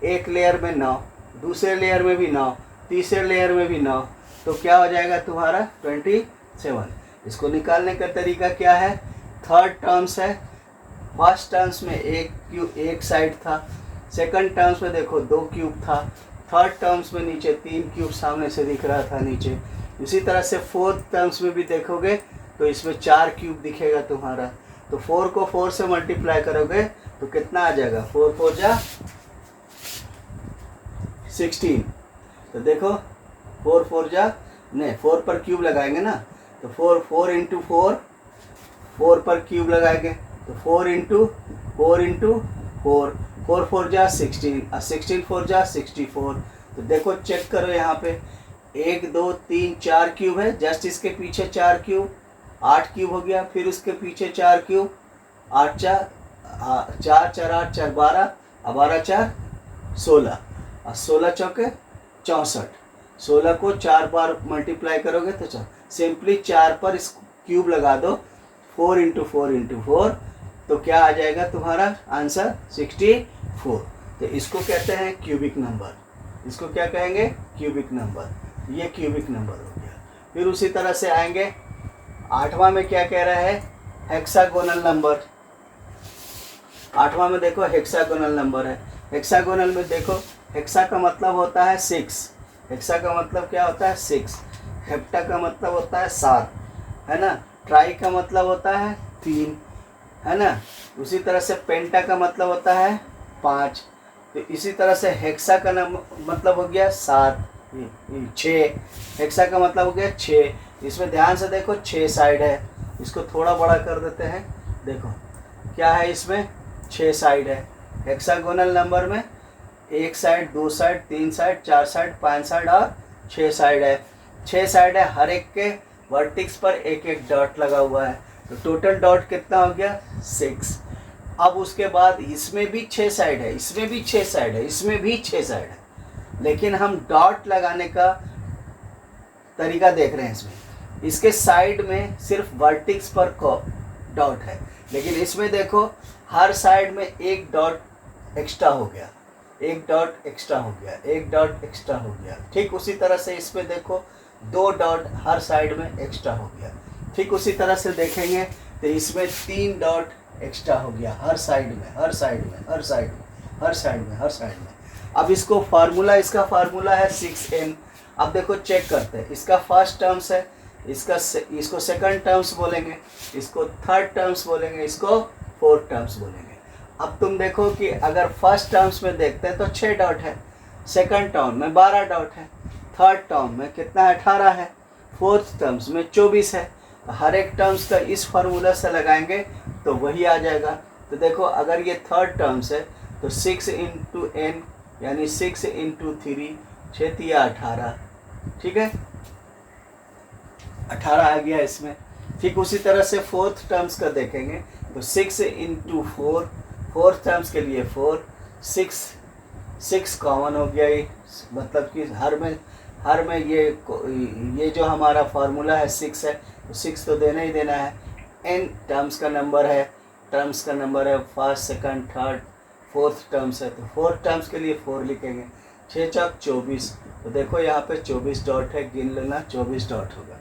एक लेयर में 9, दूसरे लेयर में भी 9, तीसरे लेयर में भी 9, तो क्या हो जाएगा तुम्हारा 27। इसको निकालने का तरीका क्या है, थर्ड टर्म्स है, फर्स्ट टर्म्स में एक क्यूब एक साइड था, सेकंड टर्म्स में देखो 2 क्यूब था, थर्ड टर्म्स में नीचे 3 क्यूब सामने से दिख रहा था नीचे, इसी तरह से फोर्थ टर्म्स में भी देखोगे तो इसमें 4 क्यूब दिखेगा तुम्हारा। तो 4 को 4 से मल्टीप्लाई करोगे तो कितना आ जाएगा, 4 4 जा 16। तो देखो 4 4 जा नहीं, 4 पर क्यूब लगाएंगे ना, तो 4 4 इंटू 4, 4 पर क्यूब लगाएंगे तो 4 इंटू 4 इंटू 4, 4 4 जा 16 और 16 4 जा 64। तो देखो चेक करो यहाँ पे 1 2 3 4 क्यूब है, जस्ट इसके पीछे 4 क्यूब 8 क्यूब हो गया, फिर उसके पीछे 4 क्यूब 8 4 4 4 8 4 12 और 12 4 16 और 16 चौके 64। 16 को 4 बार मल्टीप्लाई करोगे तो सिंपली 4 पर इस क्यूब लगा दो, 4 इंटू 4 इंटू 4, तो क्या आ जाएगा तुम्हारा आंसर 64। तो इसको कहते हैं क्यूबिक नंबर। इसको क्या कहेंगे, क्यूबिक नंबर। ये क्यूबिक नंबर हो गया। फिर उसी तरह से आएंगे 8वां में, क्या कह रहा है, हेक्सागोनल नंबर। 8वां में देखो हेक्सागोनल नंबर है। हेक्सागोनल में देखो, हेक्सा का मतलब होता है 6, हेक्सा का मतलब क्या होता है 6, हेप्टा का मतलब होता है 7, है ना, ट्राई का मतलब होता है 3, है ना, उसी तरह से पेंटा का मतलब होता है 5। तो इसी तरह से हेक्सा का मतलब हो गया 7 6, हेक्सा का मतलब हो गया 6। इसमें ध्यान से देखो 6 साइड है, इसको थोड़ा बड़ा कर देते हैं। देखो क्या है, इसमें 6 साइड है। हेक्सागोनल नंबर में 1 side 2 side 3 side 4 side 5 side और 6 साइड है। 6 साइड है, हर एक के वर्टिक्स पर एक एक डॉट लगा हुआ है, तो टोटल डॉट कितना हो गया 6। अब उसके बाद इसमें भी 6 साइड है, इसमें भी 6 साइड है, इसमें भी 6 साइड है, लेकिन हम डॉट लगाने का तरीका देख रहे हैं। इसमें इसके साइड में सिर्फ वर्टिक्स पर डॉट है, लेकिन इसमें देखो हर साइड में एक डॉट एक्स्ट्रा हो गया, एक डॉट एक्स्ट्रा हो गया, एक डॉट एक्स्ट्रा हो गया। ठीक उसी तरह से इसमें देखो 2 डॉट हर साइड में एक्स्ट्रा हो गया। ठीक उसी तरह से देखेंगे तो इसमें 3 डॉट एक्स्ट्रा हो गया हर साइड में, हर साइड में, हर साइड में, हर साइड में, हर साइड में। अब इसको फार्मूला, इसका फार्मूला है 6n। अब देखो चेक करते हैं, इसका फर्स्ट टर्म्स है, इसको सेकंड टर्म्स बोलेंगे, इसको थर्ड टर्म्स बोलेंगे, इसको फोर्थ टर्म्स बोलेंगे। अब तुम देखो कि अगर फर्स्ट टर्म्स में देखते हैं तो 6 डॉट है, सेकंड टर्म में 12 डॉट है, थर्ड टर्म में कितना है 18 है, फोर्थ टर्म्स में 24 है। हर एक टर्म्स का इस फार्मूला से लगाएंगे तो वही आ जाएगा। तो देखो अगर ये थर्ड टर्म्स है तो 6 इंटू n यानी 6 इंटू 3, 6 3 18, ठीक है, 18 आ गया इसमें। ठीक उसी तरह से फोर्थ टर्म्स का देखेंगे तो 6 इंटू 4, फोर्थ टर्म्स के लिए 4, 6 कॉमन हो गया, ये मतलब कि हर में ये जो हमारा फार्मूला है 6 है, तो 6 तो देना ही देना है। n टर्म्स का नंबर है, टर्म्स का नंबर है, first second third fourth terms है, तो फोर्थ टर्म्स के लिए 4 लिखेंगे। 6 चौक 24, तो देखो यहाँ पे 24 डॉट है, गिन लेना 24 डॉट होगा।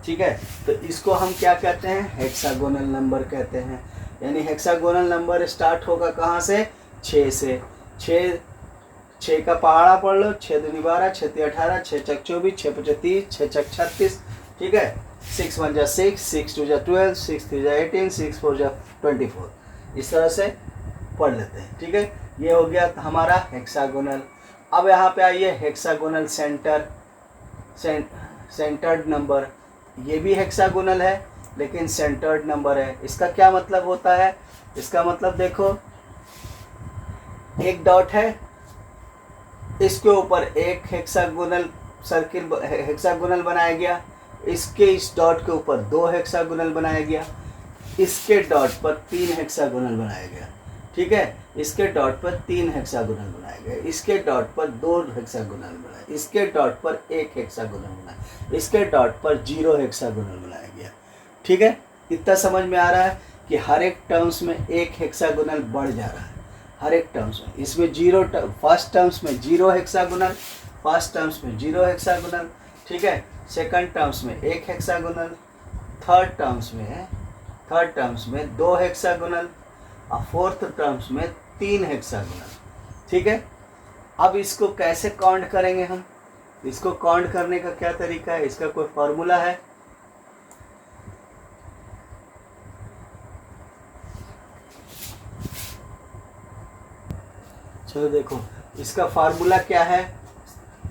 ठीक है, तो इसको हम क्या कहते हैं, हेक्सागोनल नंबर कहते हैं। यानी हेक्सागोनल नंबर स्टार्ट होगा कहाँ से, 6 से। 6 का पहाड़ा पढ़ लो, 6 दूनी 12, 6 तीन 18, 6 चक 24, 6 पचे 30, 6 चक 36, ठीक है। 6 1 जा 6, 6 2 जा 12, 6 3 जा 18, 6 4 जा 24, इस तरह से पढ़ लेते हैं। ठीक है, ये हो गया हमारा हेक्सागोनल। अब यहाँ पे आइए हेक्सागोनल सेंटर्ड नंबर। ये भी हेक्सागोनल है लेकिन सेंटर्ड नंबर है। इसका क्या मतलब होता है, इसका मतलब देखो एक डॉट है, इसके ऊपर एक हेक्सागोनल सर्किल हेक्सागोनल बनाया गया, इसके इस डॉट के ऊपर 2 हेक्सागोनल बनाया गया, इसके डॉट पर 3 हेक्सागोनल बनाया गया। ठीक है, इसके डॉट पर 3 हेक्सागोनल बनाया गया, इसके डॉट पर 2 हेक्सागोनल बनाया, इसके डॉट पर 1 हेक्सागोनल बनाया, इसके डॉट पर 0 हेक्सागोनल बनाया गया। ठीक है, इतना समझ में आ रहा है कि हर एक टर्म्स में 1 हेक्सागोनल बढ़ जा रहा है, हर एक टर्म्स में। इसमें फर्स्ट टर्म्स में 0 हेक्सागोनल, फर्स्ट टर्म्स में 0 हेक्सागोनल, ठीक है। सेकंड टर्म्स में 1 हेक्सागोनल, थर्ड टर्म्स में 2 हेक्सागोनल और फोर्थ टर्म्स में 3 हेक्सागोनल। ठीक है, अब इसको कैसे काउंट करेंगे हम, इसको काउंट करने का क्या तरीका है, इसका कोई फॉर्मूला है? चलो देखो, इसका फार्मूला क्या है।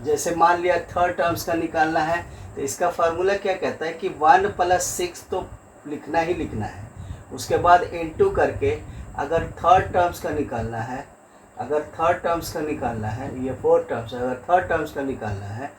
जैसे मान लिया थर्ड टर्म्स का निकालना है, तो इसका फार्मूला क्या कहता है कि 1 + 6 तो लिखना ही लिखना है, उसके बाद इनटू करके अगर थर्ड टर्म्स का निकालना है, अगर थर्ड टर्म्स का निकालना है, ये फोर्थ टर्म्स है, अगर थर्ड टर्म्स का निकालना है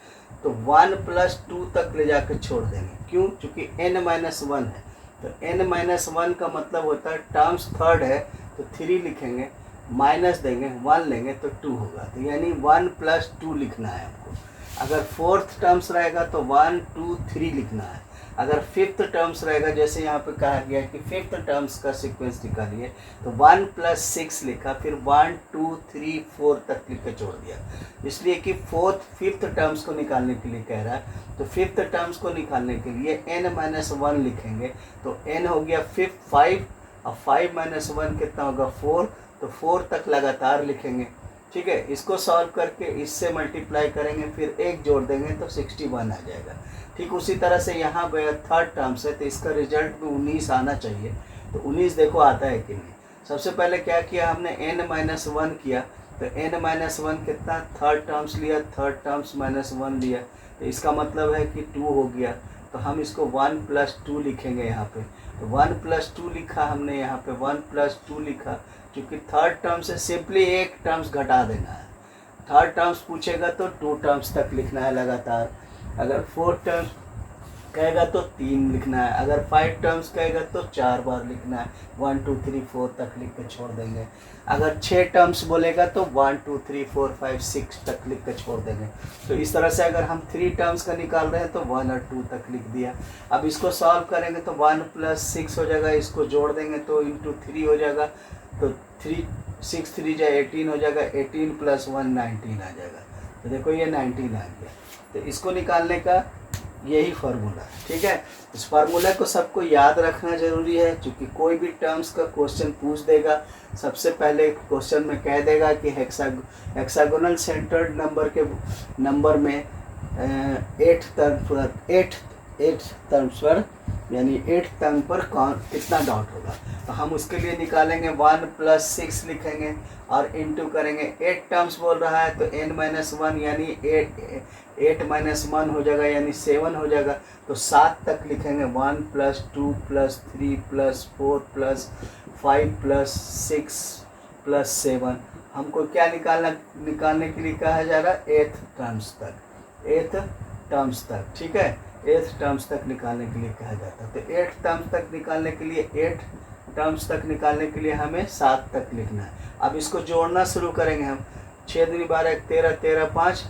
तो 1 + 2 तक ले जाकर छोड़ देंगे। क्यों? क्योंकि n-1 है, तो n-1 का मतलब होता है टर्म्स थर्ड है तो 3 लिखेंगे, माइनस देंगे 1 लेंगे तो 2 होगा, तो यानी 1 + 2 लिखना है हमको। अगर फोर्थ टर्म्स रहेगा तो 1 2 3 लिखना है। अगर फिफ्थ टर्म्स रहेगा, जैसे यहाँ पे कहा गया कि फिफ्थ टर्म्स का सीक्वेंस निकालिए, तो 1 + 6 लिखा, फिर 1 2 3 4 तक लिख के छोड़ दिया, इसलिए कि फिफ्थ टर्म्स को निकालने के लिए कह रहा है। तो फिफ्थ टर्म्स को निकालने के लिए n-1 लिखेंगे, तो n हो गया 5, और 5 - 1 कितना होगा 4, तो 4 तक लगातार लिखेंगे। ठीक है, इसको सॉल्व करके इससे मल्टीप्लाई करेंगे, फिर 1 जोड़ देंगे तो 61 आ जाएगा। ठीक उसी तरह से यहाँ पे थर्ड टर्म्स है, तो इसका रिजल्ट में 19 आना चाहिए। तो 19 देखो आता है कि नहीं। सबसे पहले क्या किया हमने, n-1 किया, तो n-1 कितना, थर्ड टर्म्स लिया, थर्ड टर्म्स -1 लिया, तो इसका मतलब है कि 2 हो गया। तो हम इसको 1 + 2 लिखेंगे यहाँ पे, तो 1 + 2 लिखा हमने यहाँ पे, 1 + 2 लिखा, क्योंकि थर्ड टर्म से सिंपली एक टर्म्स घटा देना है। थर्ड टर्म्स पूछेगा तो 2 टर्म्स तक लिखना है लगातार, अगर फोर्थ टर्म्स कहेगा तो 3 लिखना है, अगर 5 टर्म्स कहेगा तो 4 बार लिखना है, 1 2 3 4 तक लिख के छोड़ देंगे। अगर 6 टर्म्स बोलेगा तो 1 2 3 4 5 6 तक लिख के छोड़ देंगे। तो इस तरह से अगर हम 3 टर्म्स का निकाल रहे हैं तो 1 और 2 तक लिख दिया। अब इसको सॉल्व करेंगे तो 1 + 6 हो जाएगा, इसको जोड़ देंगे तो × 3 हो जाएगा, तो 6 3 = 18 हो जाएगा, 18 + 1 19 आ जाएगा। तो देखो ये 19 आ गया। तो इसको निकालने का यही फार्मूला है। ठीक है, इस फार्मूला को सबको याद रखना जरूरी है, क्योंकि कोई भी टर्म्स का क्वेश्चन पूछ देगा, सबसे पहले क्वेश्चन में कह देगा कि हेक्सागोनल सेंटर्ड नंबर में 8 टर्म्स पर यानी 8 टर्म पर कितना डॉट होगा। तो हम उसके लिए निकालेंगे 1 + 6 लिखेंगे और इनटू करेंगे, 8 टर्म्स बोल रहा है तो n-1 यानी 8 - 1 हो जाएगा, यानी 7 हो जाएगा, तो 7 तक लिखेंगे, 1 + 2 + 3 + 4 + 5 + 6 + 7। हमको क्या निकालने के लिए कहा जा रहा है, 8th टर्म्स तक। ठीक है, 8th टर्म्स तक निकालने के लिए कहा जाता है। तो 8th टर्म्स तक निकालने के लिए 8 टर्म्स तक निकालने के लिए हमें 7 तक लिखना है। अब इसको जोड़ना शुरू करेंगे हम, 6 दूनी 12 13 13 5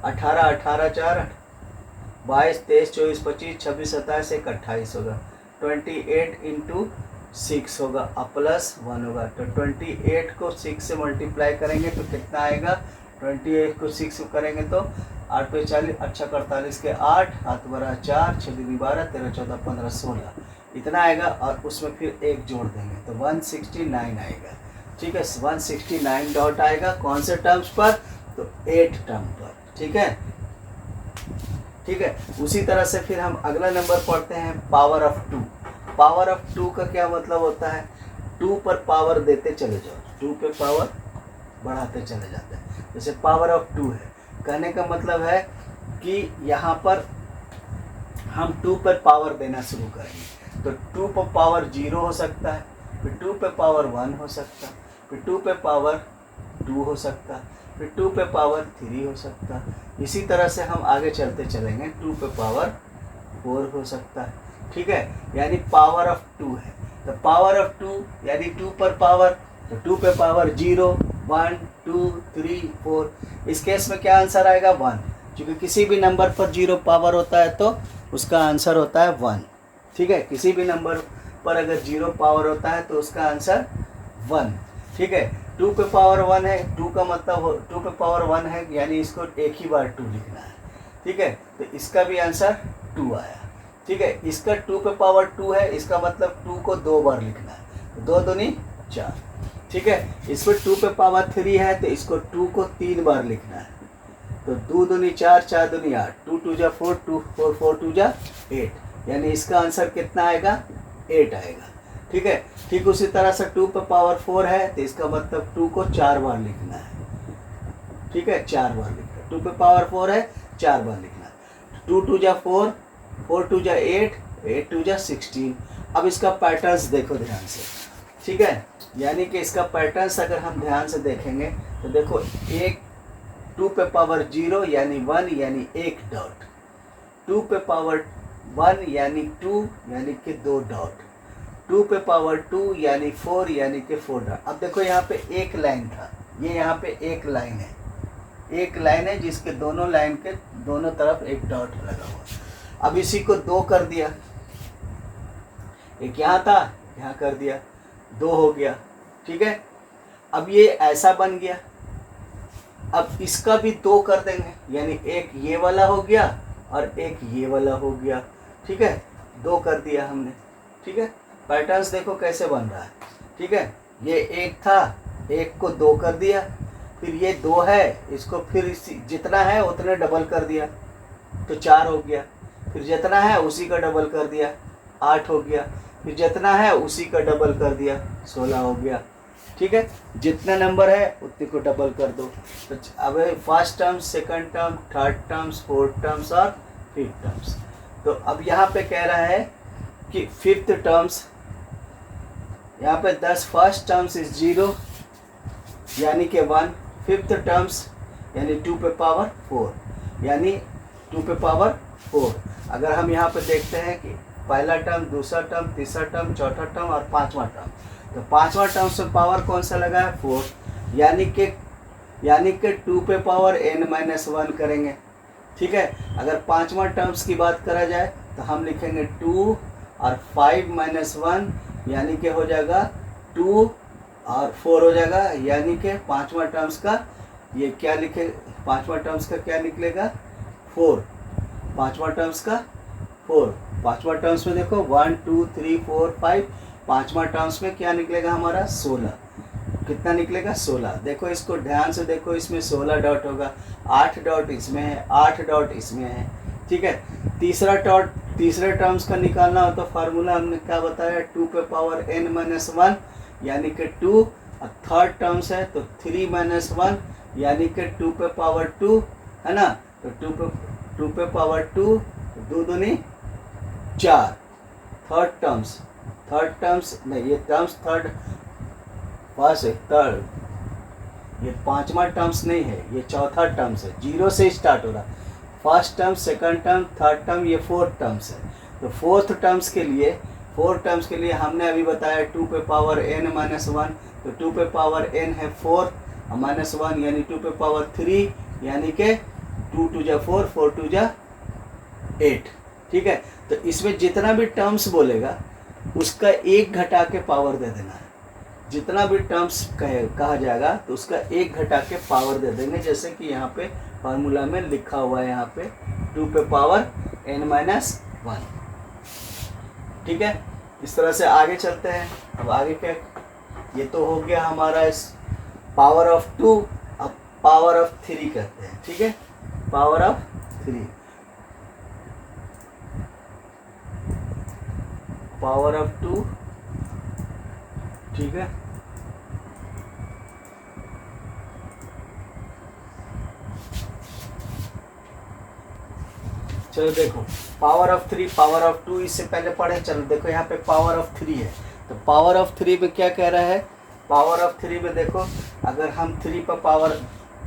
18 18 4 22 23 24 25 26 27 1 28 होगा, 28 × 6 होगा और +1 होगा। तो 28 को 6 से मल्टीप्लाई करेंगे तो कितना आएगा, 28 को 6 करेंगे तो 8 पे 40 अच्छा 48 के 8 हाथ बरा 4 6 दूनी 12 13 14 15 16 इतना आएगा, और उसमें फिर 1 जोड़ देंगे तो 169 आएगा। ठीक है, 169 डॉट आएगा कौन से टर्म्स पर, तो 8 टर्म पर। ठीक है, ठीक है। उसी तरह से फिर हम अगला नंबर पढ़ते हैं, पावर ऑफ 2। पावर ऑफ 2 का क्या मतलब होता है, 2 पर पावर देते चले जाओ, 2 पे पावर बढ़ाते चले जाते हैं। जैसे पावर ऑफ 2 है, कहने का मतलब है कि यहाँ पर हम 2 पर पावर देना शुरू करेंगे, तो 2 पर पावर 0 हो सकता है, फिर 2 पे पावर 1 हो सकता है, फिर 2 पे पावर 2 हो सकता है, फिर 2 पे पावर 3 हो सकता है। इसी तरह से हम आगे चलते चलेंगे, 2 पे पावर 4 हो सकता है। ठीक है, यानी पावर ऑफ 2 है। तो पावर ऑफ 2 यानी 2 पर पावर, तो 2 पे पावर 0 1 2 3 4। इस केस में क्या आंसर आएगा, 1, क्योंकि किसी भी नंबर पर 0 पावर होता है तो उसका आंसर होता है 1। ठीक है, किसी भी नंबर पर अगर 0 पावर होता है तो उसका आंसर 1। ठीक है, 2 पे पावर 1 है, 2 का मतलब 2 पे पावर 1 है, यानी इसको एक ही बार 2 लिखना है। ठीक है, तो इसका भी आंसर 2 आया। ठीक है, इसका 2 पे पावर 2 है, इसका मतलब 2 को 2 बार लिखना है, तो 2 दूनी 4। ठीक है, इस पर 2 पे पावर 3 है तो इसको 2 को 3 बार लिखना है। तो 2 दूनी 4, 4 दूनी 8, 2 2 जा 4, 2 4 4 2 जा 8, यानी इसका आंसर कितना आएगा? 8 आएगा। ठीक है, ठीक उसी तरह से 2 पे पावर 4 है तो इसका मतलब 2 को 4 बार लिखना है। ठीक है, 4 बार लिखना है। 2 पे पावर 4 है, 4 बार लिखना है। 2 2 जा 4, 4 2 जा 8, 8 2 जा 16। अब इसका पैटर्न्स देखो ध्यान से। ठीक है, यानी कि इसका पैटर्न्स अगर हम ध्यान से देखेंगे तो देखो, एक 2 पे पावर 0 यानी 1 यानी 1 डॉट, 2 पे पावर 1 यानी 2 यानी कि 2 डॉट, 2 पे पावर 2 यानी 4 यानी कि 4 डॉट। अब देखो यहाँ पे एक लाइन था, ये यहाँ पे एक लाइन है, एक लाइन है जिसके दोनों लाइन के दोनों तरफ एक डॉट लगा हुआ। अब इसी को 2 कर दिया, एक यहाँ था, यहाँ कर दिया, 2 हो गया। ठीक है, अब ये ऐसा बन गया। अब इसका भी 2 कर देंगे, यानी एक ये वाला हो गया और एक ये वाला हो गया। ठीक है, 2 कर दिया हमने। ठीक है, पैटर्न्स देखो कैसे बन रहा है। ठीक है, ये 1 था, 1 को 2 कर दिया, फिर ये 2 है, इसको फिर इसी जितना है उतने डबल कर दिया तो 4 हो गया, फिर जितना है उसी का डबल कर दिया 8 हो गया, फिर जितना है उसी का डबल कर दिया 16 हो गया। ठीक है, जितना नंबर है उतने को डबल कर दो। तो अब first terms, second term, third terms, fourth terms और फिफ्थ टर्म्स। तो अब यहाँ पे कह रहा है कि फिफ्थ टर्म्स, यहाँ पे 10 फर्स्ट टर्म्स इज 0 यानी कि 1, फिफ्थ टर्म्स यानी 2 पे पावर 4 यानी 2 पे पावर 4। अगर हम यहाँ पे देखते हैं कि पहला टर्म, दूसरा टर्म, तीसरा टर्म, चौथा टर्म और पांचवा टर्म, तो पांचवा टर्म से पावर कौन सा लगा है? 4, यानी कि 2 पे पावर n-1 करेंगे। ठीक है, अगर पांचवा टर्म्स की बात करा जाए तो हम लिखेंगे 2 और 5-1 यानी कि हो जाएगा 2 और 4 हो जाएगा, यानी कि पांचवा टर्म्स का ये क्या लिखे, पांचवा टर्म्स का क्या निकलेगा? 4, पांचवा टर्म्स का 4। पांचवा टर्म्स में देखो 1 2 3 4 5, पांचवा टर्म्स में क्या निकलेगा हमारा? 16। कितना निकलेगा? 16। देखो इसको ध्यान से देखो, इसमें 16 डॉट होगा, 8 डॉट इसमें है, 8 डॉट इसमें है। ठीक है, तीसरा डॉट तीसरे टर्म्स का निकालना हो तो फार्मूला हमने क्या बताया? 2 पे पावर n-1 यानी कि 2, और थर्ड टर्म्स है तो 3-1 यानी कि 2 पे पावर 2 है ना, तो 2 पे पावर 2, 2 दूनी 4। थर्ड टर्म्स नहीं, ये टर्म्स थर्ड फर्स्ट है, थर्ड, ये पांचवा टर्म्स नहीं है, ये चौथा टर्म्स है, 0 से स्टार्ट हो रहा। First term, second term, third term, ये फोर्थ टर्म्स है। तो फोर्थ टर्म्स के लिए हमने अभी बताया 2 पे पावर n-1, तो 2 पे पावर n है 4 और -1 यानी 2 पे पावर 3 यानी कि 2 2 जा 4, 4 2 जा 8। ठीक है, तो इसमें जितना भी टर्म्स बोलेगा उसका 1 घटा के पावर दे देना है। जितना भी टर्म्स कहा जाएगा तो उसका 1 घटा के पावर दे देंगे, जैसे कि यहाँ पे फार्मूला में लिखा हुआ है, यहाँ पे 2 पे पावर n-1। ठीक है, इस तरह से आगे चलते हैं। अब आगे क्या, ये तो हो गया हमारा इस पावर ऑफ 2, अब पावर ऑफ 3 कहते हैं। ठीक है, पावर ऑफ 3, पावर ऑफ 2। ठीक है, चलो देखो पावर ऑफ 3, पावर ऑफ 2 इससे पहले पढ़े। चलो देखो यहाँ पे पावर ऑफ 3 है, तो पावर ऑफ 3 में क्या कह रहा है? पावर ऑफ 3 में देखो, अगर हम 3 पर पावर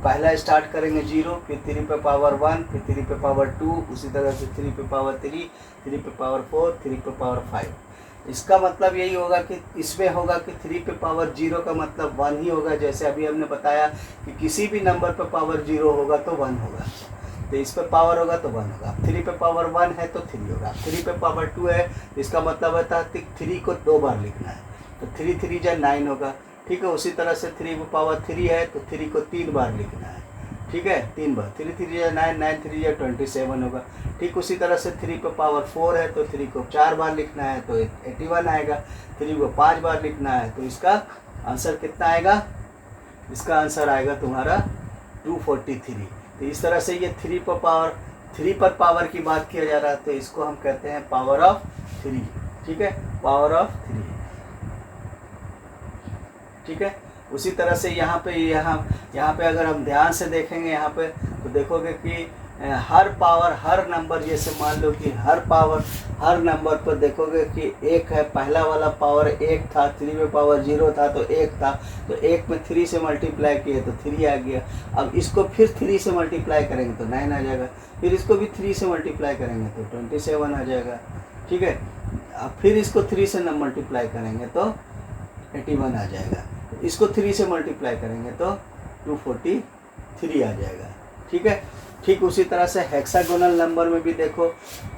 पहला स्टार्ट करेंगे 0, फिर 3 पे पावर 1, फिर 3 पे पावर 2, उसी तरह से 3 पे पावर 3, 3 पे पावर 4, 3 पे पावर 5। इसका मतलब यही होगा कि इसमें होगा कि 3 पे पावर 0 का मतलब 1 ही होगा। जैसे अभी हमने बताया कि किसी भी नंबर पर पावर 0 होगा तो 1 होगा, तो इस पर पावर होगा तो 1 होगा। 3 पे पावर 1 है तो 3 होगा। 3 पे पावर 2 है, इसका मतलब है कि 3 को 2 बार लिखना है, तो 3 3 जा 9 होगा। ठीक है, उसी तरह से 3 पे पावर 3 है तो 3 को 3 बार लिखना है। ठीक है, 3 बार, 3 3 जा 9, 9 3 जा 27 होगा। ठीक उसी तरह से 3 पे पावर 4 है तो 3 को 4 बार लिखना है तो 81 आएगा। 3 को 5 बार लिखना है तो इसका आंसर कितना आएगा? इसका आंसर आएगा तुम्हारा 243। तो इस तरह से ये 3 पर पावर की बात किया जा रहा है, तो इसको हम कहते हैं पावर ऑफ 3। ठीक है, पावर ऑफ 3। ठीक है, उसी तरह से यहाँ पे अगर हम ध्यान से देखेंगे यहाँ पे, तो देखोगे कि हर पावर, हर नंबर, जैसे मान लो कि हर नंबर पर देखोगे कि एक है, पहला वाला पावर 1 था, 3 में पावर 0 था तो 1 था, तो 1 में 3 से मल्टीप्लाई किए तो 3 आ गया। अब इसको फिर 3 से मल्टीप्लाई करेंगे तो 9 आ जाएगा, फिर इसको भी 3 से मल्टीप्लाई करेंगे तो 27 आ जाएगा। ठीक है, अब फिर इसको 3 से मल्टीप्लाई करेंगे तो 81 आ जाएगा, इसको 3 से मल्टीप्लाई करेंगे तो 243 आ जाएगा। ठीक है, ठीक उसी तरह से हेक्सागोनल नंबर में भी देखो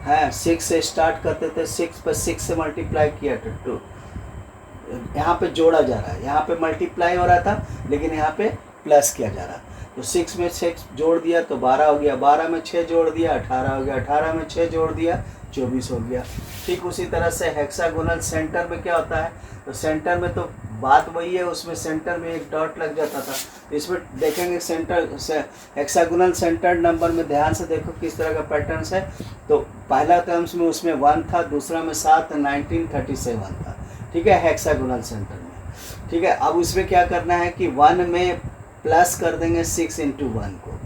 है, 6 से स्टार्ट करते थे, 6 पर 6 से मल्टीप्लाई किया तो 2, यहाँ पे जोड़ा जा रहा है, यहाँ पे मल्टीप्लाई हो रहा था लेकिन यहाँ पे प्लस किया जा रहा है। तो 6 में 6 जोड़ दिया तो 12 हो गया, 12 में 6 जोड़ दिया 18 हो गया, 18 में 6 जोड़ दिया 24 हो गया। ठीक उसी तरह से हेक्सागोनल सेंटर में क्या होता है, तो सेंटर में तो बात वही है, उसमें सेंटर में एक डॉट लग जाता था। इसमें देखेंगे सेंटर से हेक्सागोनल सेंटर नंबर में ध्यान से देखो किस तरह का पैटर्न है। तो पहला टर्म्स में उसमें 1 था, दूसरा में 7, 1937 था। ठीक है, हेक्सागोनल सेंटर में। ठीक है, अब उसमें क्या करना है कि 1 में प्लस कर देंगे 6 इंटू 1 को,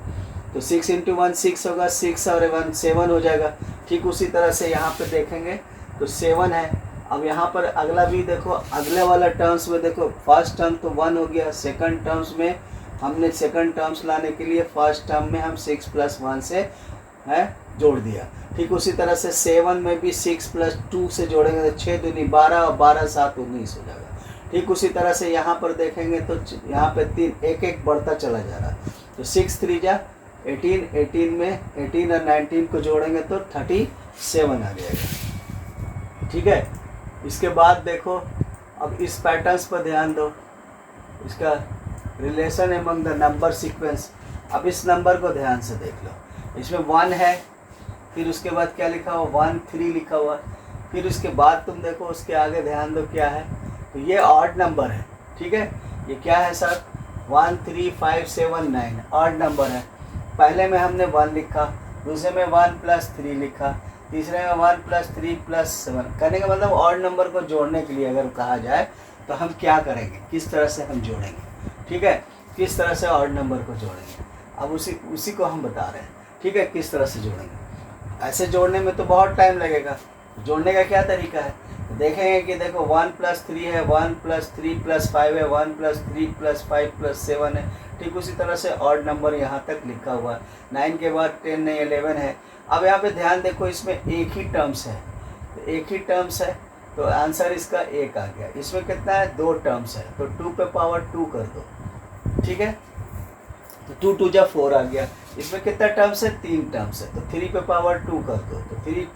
तो 6 इंटू 1 6 होगा, 6 और 1 7 हो जाएगा। ठीक उसी तरह से यहाँ पे देखेंगे तो 7 है। अब यहाँ पर अगला भी देखो, अगले वाला टर्म्स में देखो, फर्स्ट टर्म तो 1 हो गया, सेकंड टर्म्स में हमने सेकंड टर्म्स लाने के लिए फर्स्ट टर्म में हम 6 + 1 से है जोड़ दिया। ठीक उसी तरह से 7 में भी 6 + 2 से जोड़ेंगे तो 6 दूनी 12 और 12 7 19 हो जाएगा। ठीक उसी तरह से यहाँ पर देखेंगे तो यहाँ पे 3 एक एक बढ़ता चला जा रहा है, तो 6 3 जा 18, 18 में 18 और 19 को जोड़ेंगे तो 37 आ जाएगा। ठीक है, इसके बाद देखो, अब इस पैटर्न्स पर ध्यान दो, इसका relation among the number sequence. अब इस नंबर को ध्यान से देख लो, इसमें 1 है, फिर उसके बाद क्या लिखा हुआ 1 3 लिखा हुआ, फिर उसके बाद तुम देखो उसके आगे ध्यान दो क्या है, तो ये ऑड नंबर है। ठीक है, ये क्या है सर, 1 3 5 7 9 ऑड नंबर है। पहले में हमने 1 लिखा, दूसरे में 1 + 3 लिखा, तीसरे में 1 + 3 + 7। कहने का मतलब ऑड नंबर को जोड़ने के लिए अगर कहा जाए तो हम क्या करेंगे, किस तरह से हम जोड़ेंगे। ठीक है, किस तरह से ऑड नंबर को जोड़ेंगे, अब उसी को हम बता रहे हैं। ठीक है, किस तरह से जोड़ेंगे। ऐसे जोड़ने में तो बहुत टाइम लगेगा, जोड़ने का क्या तरीका है, तो देखेंगे कि देखो 1 + 3 है, 1 + 3 + 5 है, 1 + 3 + 5 + 7 है। ठीक उसी तरह से ऑड नंबर यहाँ तक लिखा हुआ है, 9 के बाद 10 नहीं 11 है। अब यहाँ पे ध्यान देखो, इसमें एक ही टर्म्स है, तो एक ही टर्म्स है तो आंसर इसका 1 आ गया। इसमें कितना है, 2 टर्म्स है, तो 2 पे पावर 2 कर दो। ठीक है, तो 2 2 जा 4 आ गया। इसमें कितना टर्म्स है, 3 टर्म्स है, तो 3 पे पावर 2 कर दो, तो 3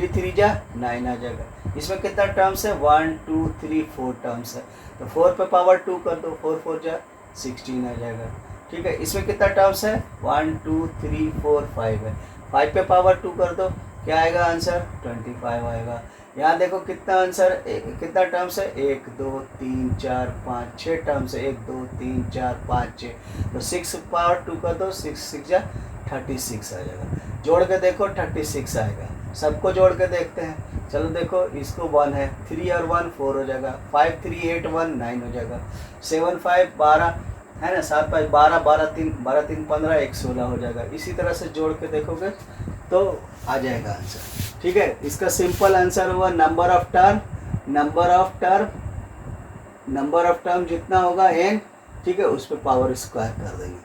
3 जा 9 आ जाएगा। इसमें कितना टर्म्स है, 1 2 3 4 टर्म्स है, तो 4 पे पावर 2 कर दो, 4 4 जा 16 आ जाएगा। ठीक है, इसमें कितना टर्म्स है, 1 2 3 4 5 है, 5 पे पावर 2 कर दो, क्या आएगा आंसर, 25 आएगा। यहाँ देखो कितना आंसर, कितना टर्म्स है, 1 2 3 4 5 6 टर्म्स है, 1 2 3 4 5 6, तो 6 पावर 2 कर दो, 6 6 जा 36 आ जाएगा। जोड़ के देखो 36 आएगा। सबको जोड़ के देखते हैं, चलो देखो, इसको 1 है, 3 और 1 4 हो जाएगा, 5 3 8 1 9 हो जाएगा, 7 5 12 है ना, 7 5 12 12 3 15 1 16 हो जाएगा। इसी तरह से जोड़ के देखोगे तो आ जाएगा आंसर। ठीक है, इसका सिंपल आंसर हुआ नंबर ऑफ टर्म जितना होगा n, ठीक है, उस पर पावर स्क्वायर कर देंगे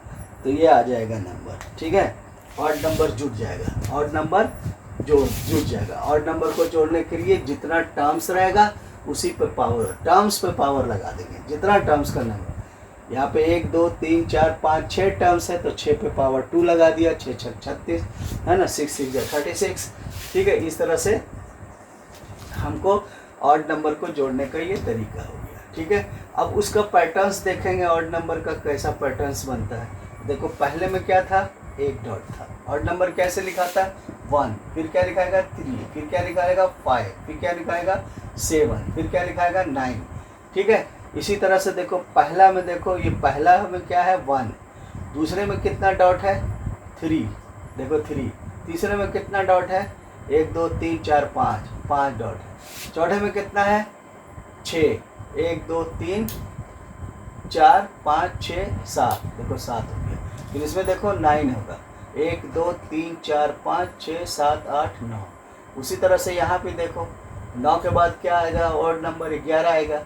तो ये आ जाएगा नंबर। ठीक है, ऑड नंबर जुट जाएगा, ऑड नंबर जुट जाएगा। ऑड नंबर को जोड़ने के लिए जितना टर्म्स रहेगा उसी पे पावर, टर्म्स पे पावर लगा देंगे, जितना टर्म्स का नंबर। यहाँ पे 1 2 3 4 5 6 टर्म्स है, तो 6 पे पावर 2 लगा दिया, 6 6 36 है ना, 6 6 जा 36। ठीक है, इस तरह से हमको ऑड नंबर को जोड़ने का ये तरीका हो गया। ठीक है, अब उसका पैटर्न्स देखेंगे, ऑड नंबर का कैसा पैटर्न्स बनता है। देखो पहले में क्या था, एक डॉट था, ऑड नंबर कैसे लिखा था, 1, फिर क्या लिखाएगा 3, फिर क्या लिखाएगा 5, फिर क्या लिखाएगा 7, फिर क्या लिखाएगा 9। ठीक है, इसी तरह से देखो पहला में देखो, ये पहला में क्या है 1, दूसरे में कितना डॉट है 3, देखो 3। तीसरे में कितना डॉट है? 1 2 3 4 5, 5 डॉट है। चौथे में कितना है? 6, 1 2 3 4 5 6 7, देखो 7 हो गया। फिर इसमें देखो 9 होगा, 1 2 3 4 5 6 7 8 9। उसी तरह से यहाँ पे देखो 9 के बाद क्या आएगा? और नंबर 11 आएगा।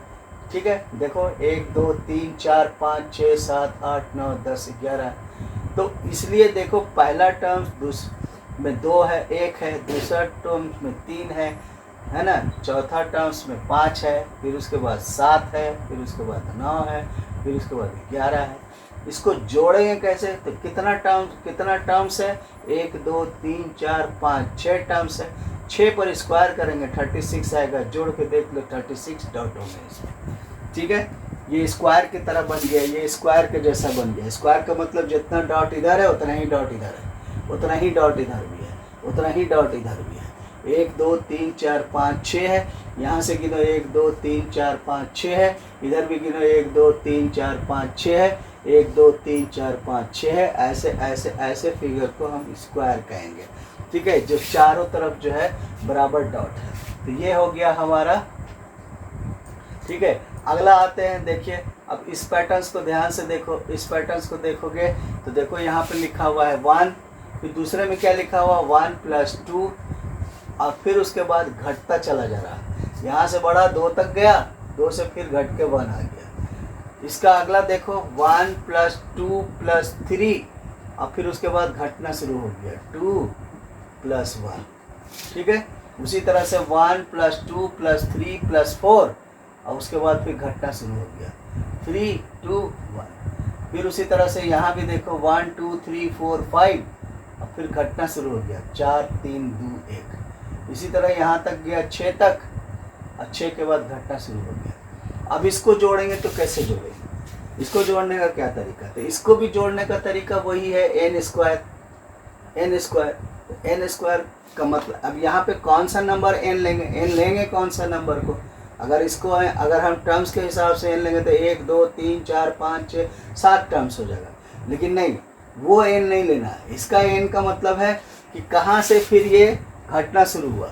ठीक है, देखो 1 2 3 4 5 6 7 8 9 10 11। तो इसलिए देखो पहला टर्म्स में 2 है, 1 है, दूसरा टर्म्स में 3 है ना, चौथा टर्म्स में 5 है, फिर उसके बाद 7 है, फिर उसके बाद 9 है, फिर उसके बाद 11 है। इसको जोड़ेंगे कैसे? तो कितना टर्म्स है? 1 2 3 4 5 6 टर्म्स है। 6 पर स्क्वायर करेंगे 36 आएगा। जोड़ के देख लो 36 डॉट होंगे इसमें। ठीक है, ये स्क्वायर की तरह बन गया, ये स्क्वायर के जैसा बन गया। स्क्वायर का मतलब जितना डॉट इधर है उतना ही डॉट इधर है, उतना ही डॉट इधर भी है, उतना ही डॉट इधर भी है। 1 2 3 4 5 6 है, यहाँ से गिनो 1 2 3 4 5 6 है, इधर भी गिनो 1 2 3 4 5 6 है, 1 2 3 4 5 6 है। ऐसे ऐसे ऐसे फिगर को हम स्क्वायर कहेंगे। ठीक है, जो चारों तरफ जो है बराबर डॉट है। तो ये हो गया हमारा। ठीक है, अगला आते हैं। देखिए अब इस पैटर्न्स को ध्यान से देखो, इस पैटर्न्स को देखोगे तो देखो यहाँ पे लिखा हुआ है 1, फिर दूसरे में क्या लिखा हुआ 1 + 2, और फिर उसके बाद घटता चला जा रहा है। यहाँ से बढ़ा 2 तक गया, 2 से फिर घट के 1 आ गया। इसका अगला देखो 1 + 2 + 3, और फिर उसके बाद घटना शुरू हो गया 2 + 1। ठीक है, उसी तरह से 1 + 2 + 3 + 4, और उसके बाद फिर घटना शुरू हो गया 3 2 1। फिर उसी तरह से यहाँ भी देखो 1 2 3 4 5, और फिर घटना शुरू हो गया 4 3 2 1। इसी तरह यहाँ तक गया 6 तक, और 6 के बाद घटना शुरू हो गया। अब इसको जोड़ेंगे तो कैसे जोड़ेंगे? इसको जोड़ने का क्या तरीका? तो इसको भी जोड़ने का तरीका वही है n स्क्वायर। n स्क्वायर का मतलब, अब यहाँ पे कौन सा नंबर n लेंगे? n लेंगे कौन सा नंबर को? अगर हम टर्म्स के हिसाब से n लेंगे तो 1 2 3 4 5 6 7 टर्म्स हो जाएगा। लेकिन नहीं, वो n नहीं लेना है। इसका n का मतलब है कि कहाँ से फिर ये घटना शुरू हुआ।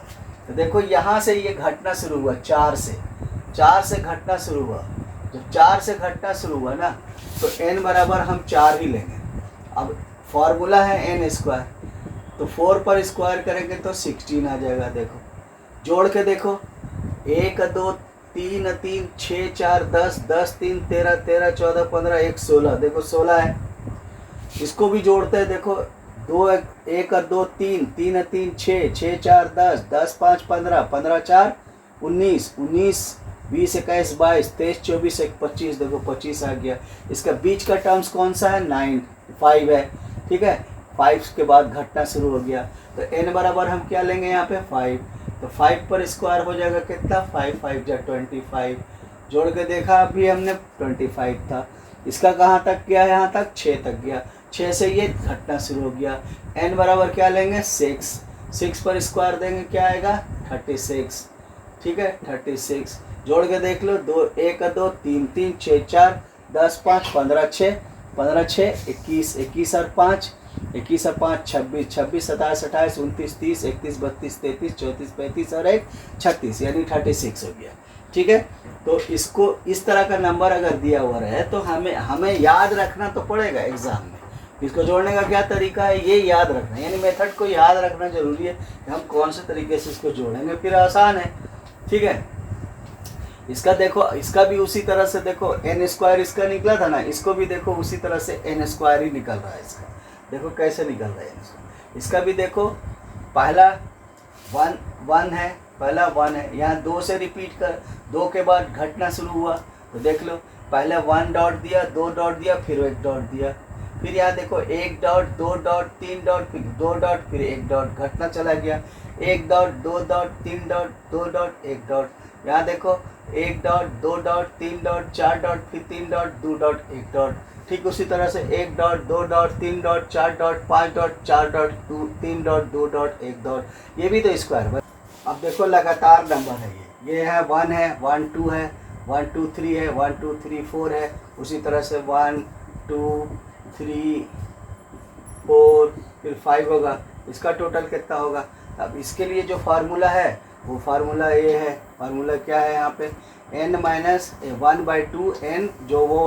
तो देखो यहाँ से ये घटना शुरू हुआ 4 से घटना शुरू हुआ। जब 4 से घटना शुरू हुआ ना, तो n बराबर हम 4 ही लेंगे। अब फॉर्मूला है n स्क्वायर, तो 4 पर स्क्वायर करेंगे तो 16 आ जाएगा। देखो जोड़ के देखो 1 2 3 3 6 4 10 10 3 13 13 14 15 1 16, देखो 16 है। इसको भी जोड़ते हैं, देखो 2 1 2 3 3 3 6 6 4 10 10 5 15 15 4 19 19 20 21 22 23 24 25, देखो 25 आ गया। इसका बीच का टर्म्स कौन सा है? 9 5 है। ठीक है, 5 के बाद घटना शुरू हो गया। तो n बराबर हम क्या लेंगे यहाँ पे 5, तो 5 पर स्क्वायर हो जाएगा कितना? 5 5 जा 25। जोड़ के देखा अभी हमने 25 था। इसका कहाँ तक गया? यहाँ तक 6 तक गया। 6 से ये घटना शुरू हो गया। n बराबर क्या लेंगे? 6। 6 पर स्क्वायर देंगे क्या आएगा? 36। ठीक है, 36। जोड़ के देख लो 2 1 2 3 3 6 4 10 5 15 6 15 6 21 21 और 5 21 और 5 26 26 27 28 29 30 31 32 33 34 35 और 1 36, यानी 36 हो गया। ठीक है, तो इसको इस तरह का नंबर अगर दिया हुआ रहे तो हमें याद रखना तो पड़ेगा एग्जाम में। इसको जोड़ने का क्या तरीका है ये याद रखना, यानी मेथड को याद रखना जरूरी है कि हम कौन से तरीके से इसको जोड़ेंगे, फिर आसान है। ठीक है, इसका देखो, इसका भी उसी तरह से देखो n स्क्वायर इसका निकला था ना, इसको भी देखो उसी तरह से n स्क्वायर ही निकल रहा है। इसका देखो कैसे निकल रहा है। इसका भी देखो पहला 1 है, पहला 1 है, यहाँ 2 से रिपीट कर, 2 के बाद घटना शुरू हुआ। तो देख लो पहले 1 डॉट दिया, 2 डॉट दिया, फिर 1 डॉट दिया। फिर यहाँ देखो 1 डॉट 2 डॉट 3 डॉट, फिर 2 डॉट, फिर 1 डॉट, घटना चला गया। 1 dot 2 dot 3 dot 2 dot 1 dot. यहाँ देखो 1 डॉट 2 डॉट 3 डॉट 4 डॉट, फिर 3 डॉट 2 डॉट 1 डॉट। ठीक उसी तरह से 1 dot 2 dot 3 dot 4 dot 5 dot 4 dot 3 dot 2 dot 1 dot. ये भी तो स्क्वायर। अब देखो लगातार नंबर है, ये है 1 है, 1 2 है, 1 2 3 है, 1 2 3 4 है। उसी तरह से 1 2 3 4 फिर 5 होगा, इसका टोटल कितना होगा। अब इसके लिए जो फार्मूला है वो फार्मूला ये है, फार्मूला क्या है यहाँ पे, n माइनस 1/2 n, जो वो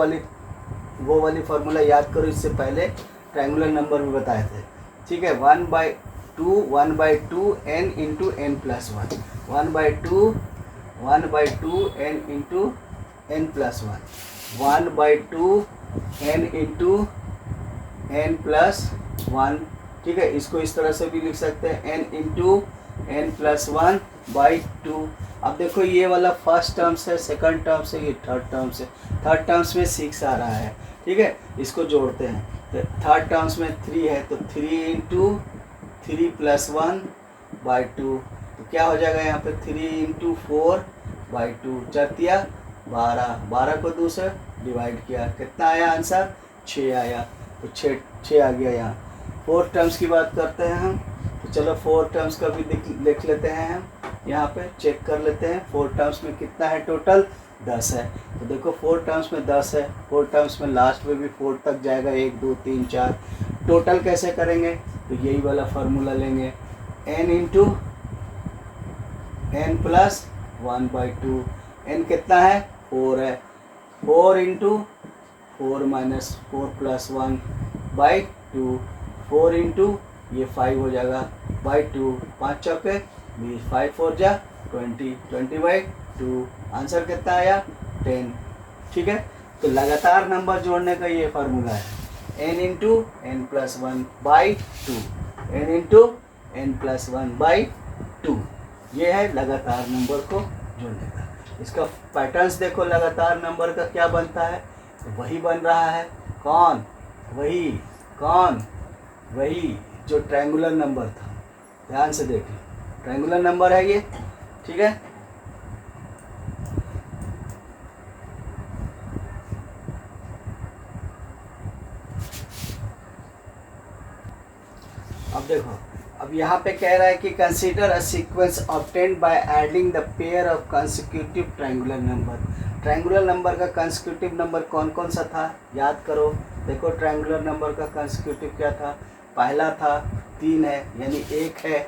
वाली फार्मूला याद करो, इससे पहले ट्रायंगुलर नंबर भी बताए थे, ठीक है। 1/2 n into n plus 1, 1/2 n into n plus 1, 1/2 n into n plus 1, ठीक है। इसको इस तरह से भी लिख सकते हैं, n इंटू n प्लस 1/2। अब देखो ये वाला फर्स्ट टर्म्स है, सेकंड टर्म्स है, ये थर्ड टर्म्स है। थर्ड टर्म्स में 6 आ रहा है, ठीक है। इसको जोड़ते हैं तो थर्ड टर्म्स में 3 है, तो 3 इंटू 3 प्लस 1/2, तो क्या हो जाएगा यहाँ पे 3 इंटू 4/2, 4 12, 12 को 2 से डिवाइड किया, कितना आया आंसर, 6 आया, तो 6 आ गया यहाँ। फोर्थ टर्म्स की बात करते हैं हम, तो चलो फोर्थ टर्म्स का भी लिख लेते हैं हम, यहाँ पे चेक कर लेते हैं फोर्थ टर्म्स में कितना है, टोटल 10 है। तो देखो फोर्थ टर्म्स में 10 है, फोर्थ टर्म्स में लास्ट में भी 4 तक जाएगा, 1 2 3 4। टोटल कैसे करेंगे, तो यही वाला फार्मूला लेंगे, n into n plus 1/2, n कितना है 4 है, 4 इंटू 4 माइनस 4 प्लस 1/2, 4 इंटू ये 5 हो जाएगा /2, 5 चौके 20, 5 4 जा 20, 20/2, आंसर कितना आया 10, ठीक है। तो लगातार नंबर जोड़ने का ये फार्मूला है, n into n plus 1/2, n into n plus 1/2, ये है लगातार नंबर को जोड़ने का। इसका पैटर्न्स देखो, लगातार नंबर का क्या बनता है, तो वही बन रहा है, कौन वही जो ट्रायंगुलर नंबर था, ध्यान से देख लो, ट्रायंगुलर नंबर है ये, ठीक है। अब देखो, अब यहाँ पे कह रहा है कि consider a sequence obtained by adding the pair of consecutive triangular number. Triangular number का कंसेक्यूटिव नंबर कौन कौन सा था, याद करो। देखो ट्रायंगुलर नंबर का कंसेक्यूटिव क्या था, पहला था 3 है, यानी 1 है,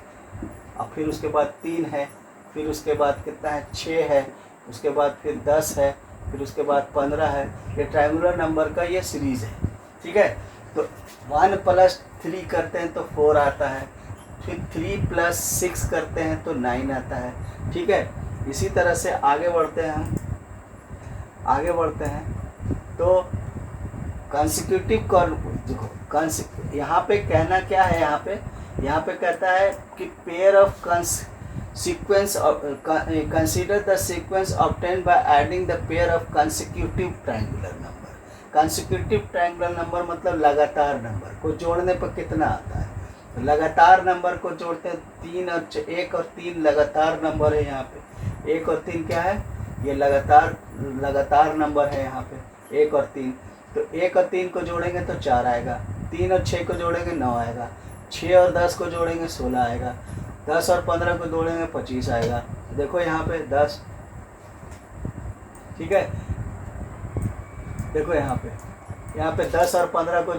और फिर उसके बाद 3 है, फिर उसके बाद कितना है 6 है, उसके बाद फिर 10 है, फिर उसके बाद 15 है। ये ट्रायंगुलर नंबर का ये सीरीज़ है, ठीक है। तो 1 + 3 करते हैं तो 4 आता है, फिर 3 + 6 करते हैं तो 9 आता है, ठीक है। इसी तरह से आगे बढ़ते हैं हम, आगे बढ़ते हैं तो कंसेक्यूटिव कर देखो, यहाँ पे कहना क्या है, यहाँ पे कहता है कि pair of sequence consider the sequence obtained by adding the pair of consecutive triangular number. Consecutive triangular number मतलब लगातार नंबर को जोड़ने पर कितना आता है, तो लगातार नंबर को जोड़ते हैं 1 और 3 लगातार नंबर है, यहाँ पे 1 और 3 क्या है, ये लगातार नंबर है यहाँ पे 1 और 3। तो 1 और 3 को जोड़ेंगे तो 4 आएगा, 3 और 6 को जोड़ेंगे 9 आएगा, 6 और 10 को जोड़ेंगे 16 आएगा, 10 और 15 को जोड़ेंगे 25 आएगा। देखो यहाँ पे 10, ठीक है। देखो यहाँ पे 10 और 15 को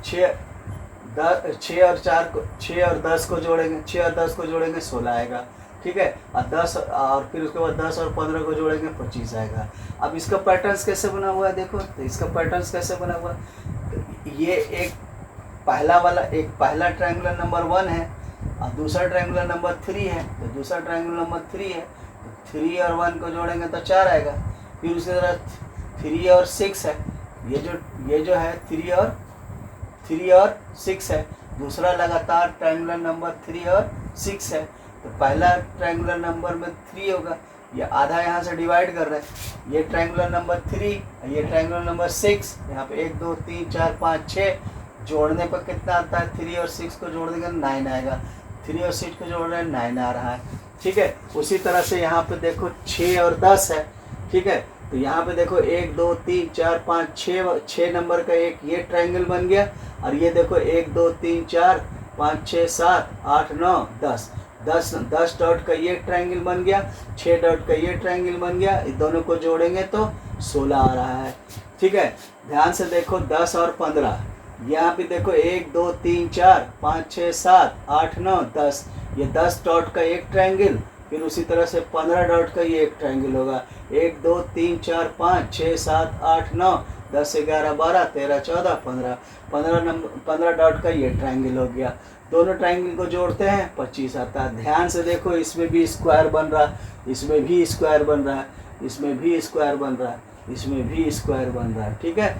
6 और 10 को जोड़ेंगे, 6 और 10 को जोड़ेंगे 16 आएगा, ठीक है। और 10 और फिर उसके बाद 10 और 15 को जोड़ेंगे 25 आएगा। अब इसका पैटर्न्स कैसे बना हुआ है, देखो तो इसका पैटर्न्स कैसे बना हुआ है, तो ये एक पहला ट्रायंगुलर नंबर 1 है और दूसरा ट्रायंगुलर नंबर 3 है, तो दूसरा ट्रायंगुलर नंबर 3 है, तो 3 और 1 को जोड़ेंगे तो 4 आएगा। फिर उसके तरह 3 और 6 है, ये जो है 3 और 6 है, दूसरा लगातार ट्रायंगुलर नंबर 3 और 6 है। तो पहला ट्रायंगुलर नंबर में 3 होगा, ये आधा यहाँ से डिवाइड कर रहे हैं, ये ट्रायंगुलर नंबर 3, ये ट्रायंगुलर नंबर 6, यहाँ पे 1 2 3 4 5 6, जोड़ने पर कितना आता है, 3 और 6 को जोड़ देंगे 9 आएगा, 3 और 6 को जोड़ रहे हैं 9 आ रहा है, ठीक है। उसी तरह से यहाँ पे देखो 6 और 10 है, ठीक है। तो यहाँ पे देखो 1 2 3 4 5 6 नंबर का एक ये ट्रायंगल बन गया, और ये देखो 1 2 3 4 5 6 7 8 9 10 डॉट का ये ट्रायंगल बन गया, 6 डॉट का ये ट्रायंगल बन गया, इन दोनों को जोड़ेंगे तो 16 आ रहा है, ठीक है। ध्यान से देखो 10 और 15, यहाँ पे देखो 1 2 3 4 5 6 7 8 9 10, ये 10 डॉट का एक ट्रायंगल, फिर उसी तरह से 15 डॉट का ये एक ट्रायंगल होगा। 1 2 3 4 5 6 7 8 9 10 11 12 13 14 15, 15 डॉट का ये ट्रायंगल हो गया। दोनों ट्रायंगल को जोड़ते हैं 25 आता है। ध्यान से देखो, इसमें भी स्क्वायर बन रहा है, इसमें भी स्क्वायर बन रहा है, इसमें भी स्क्वायर बन रहा है, इसमें भी स्क्वायर बन रहा है। ठीक है,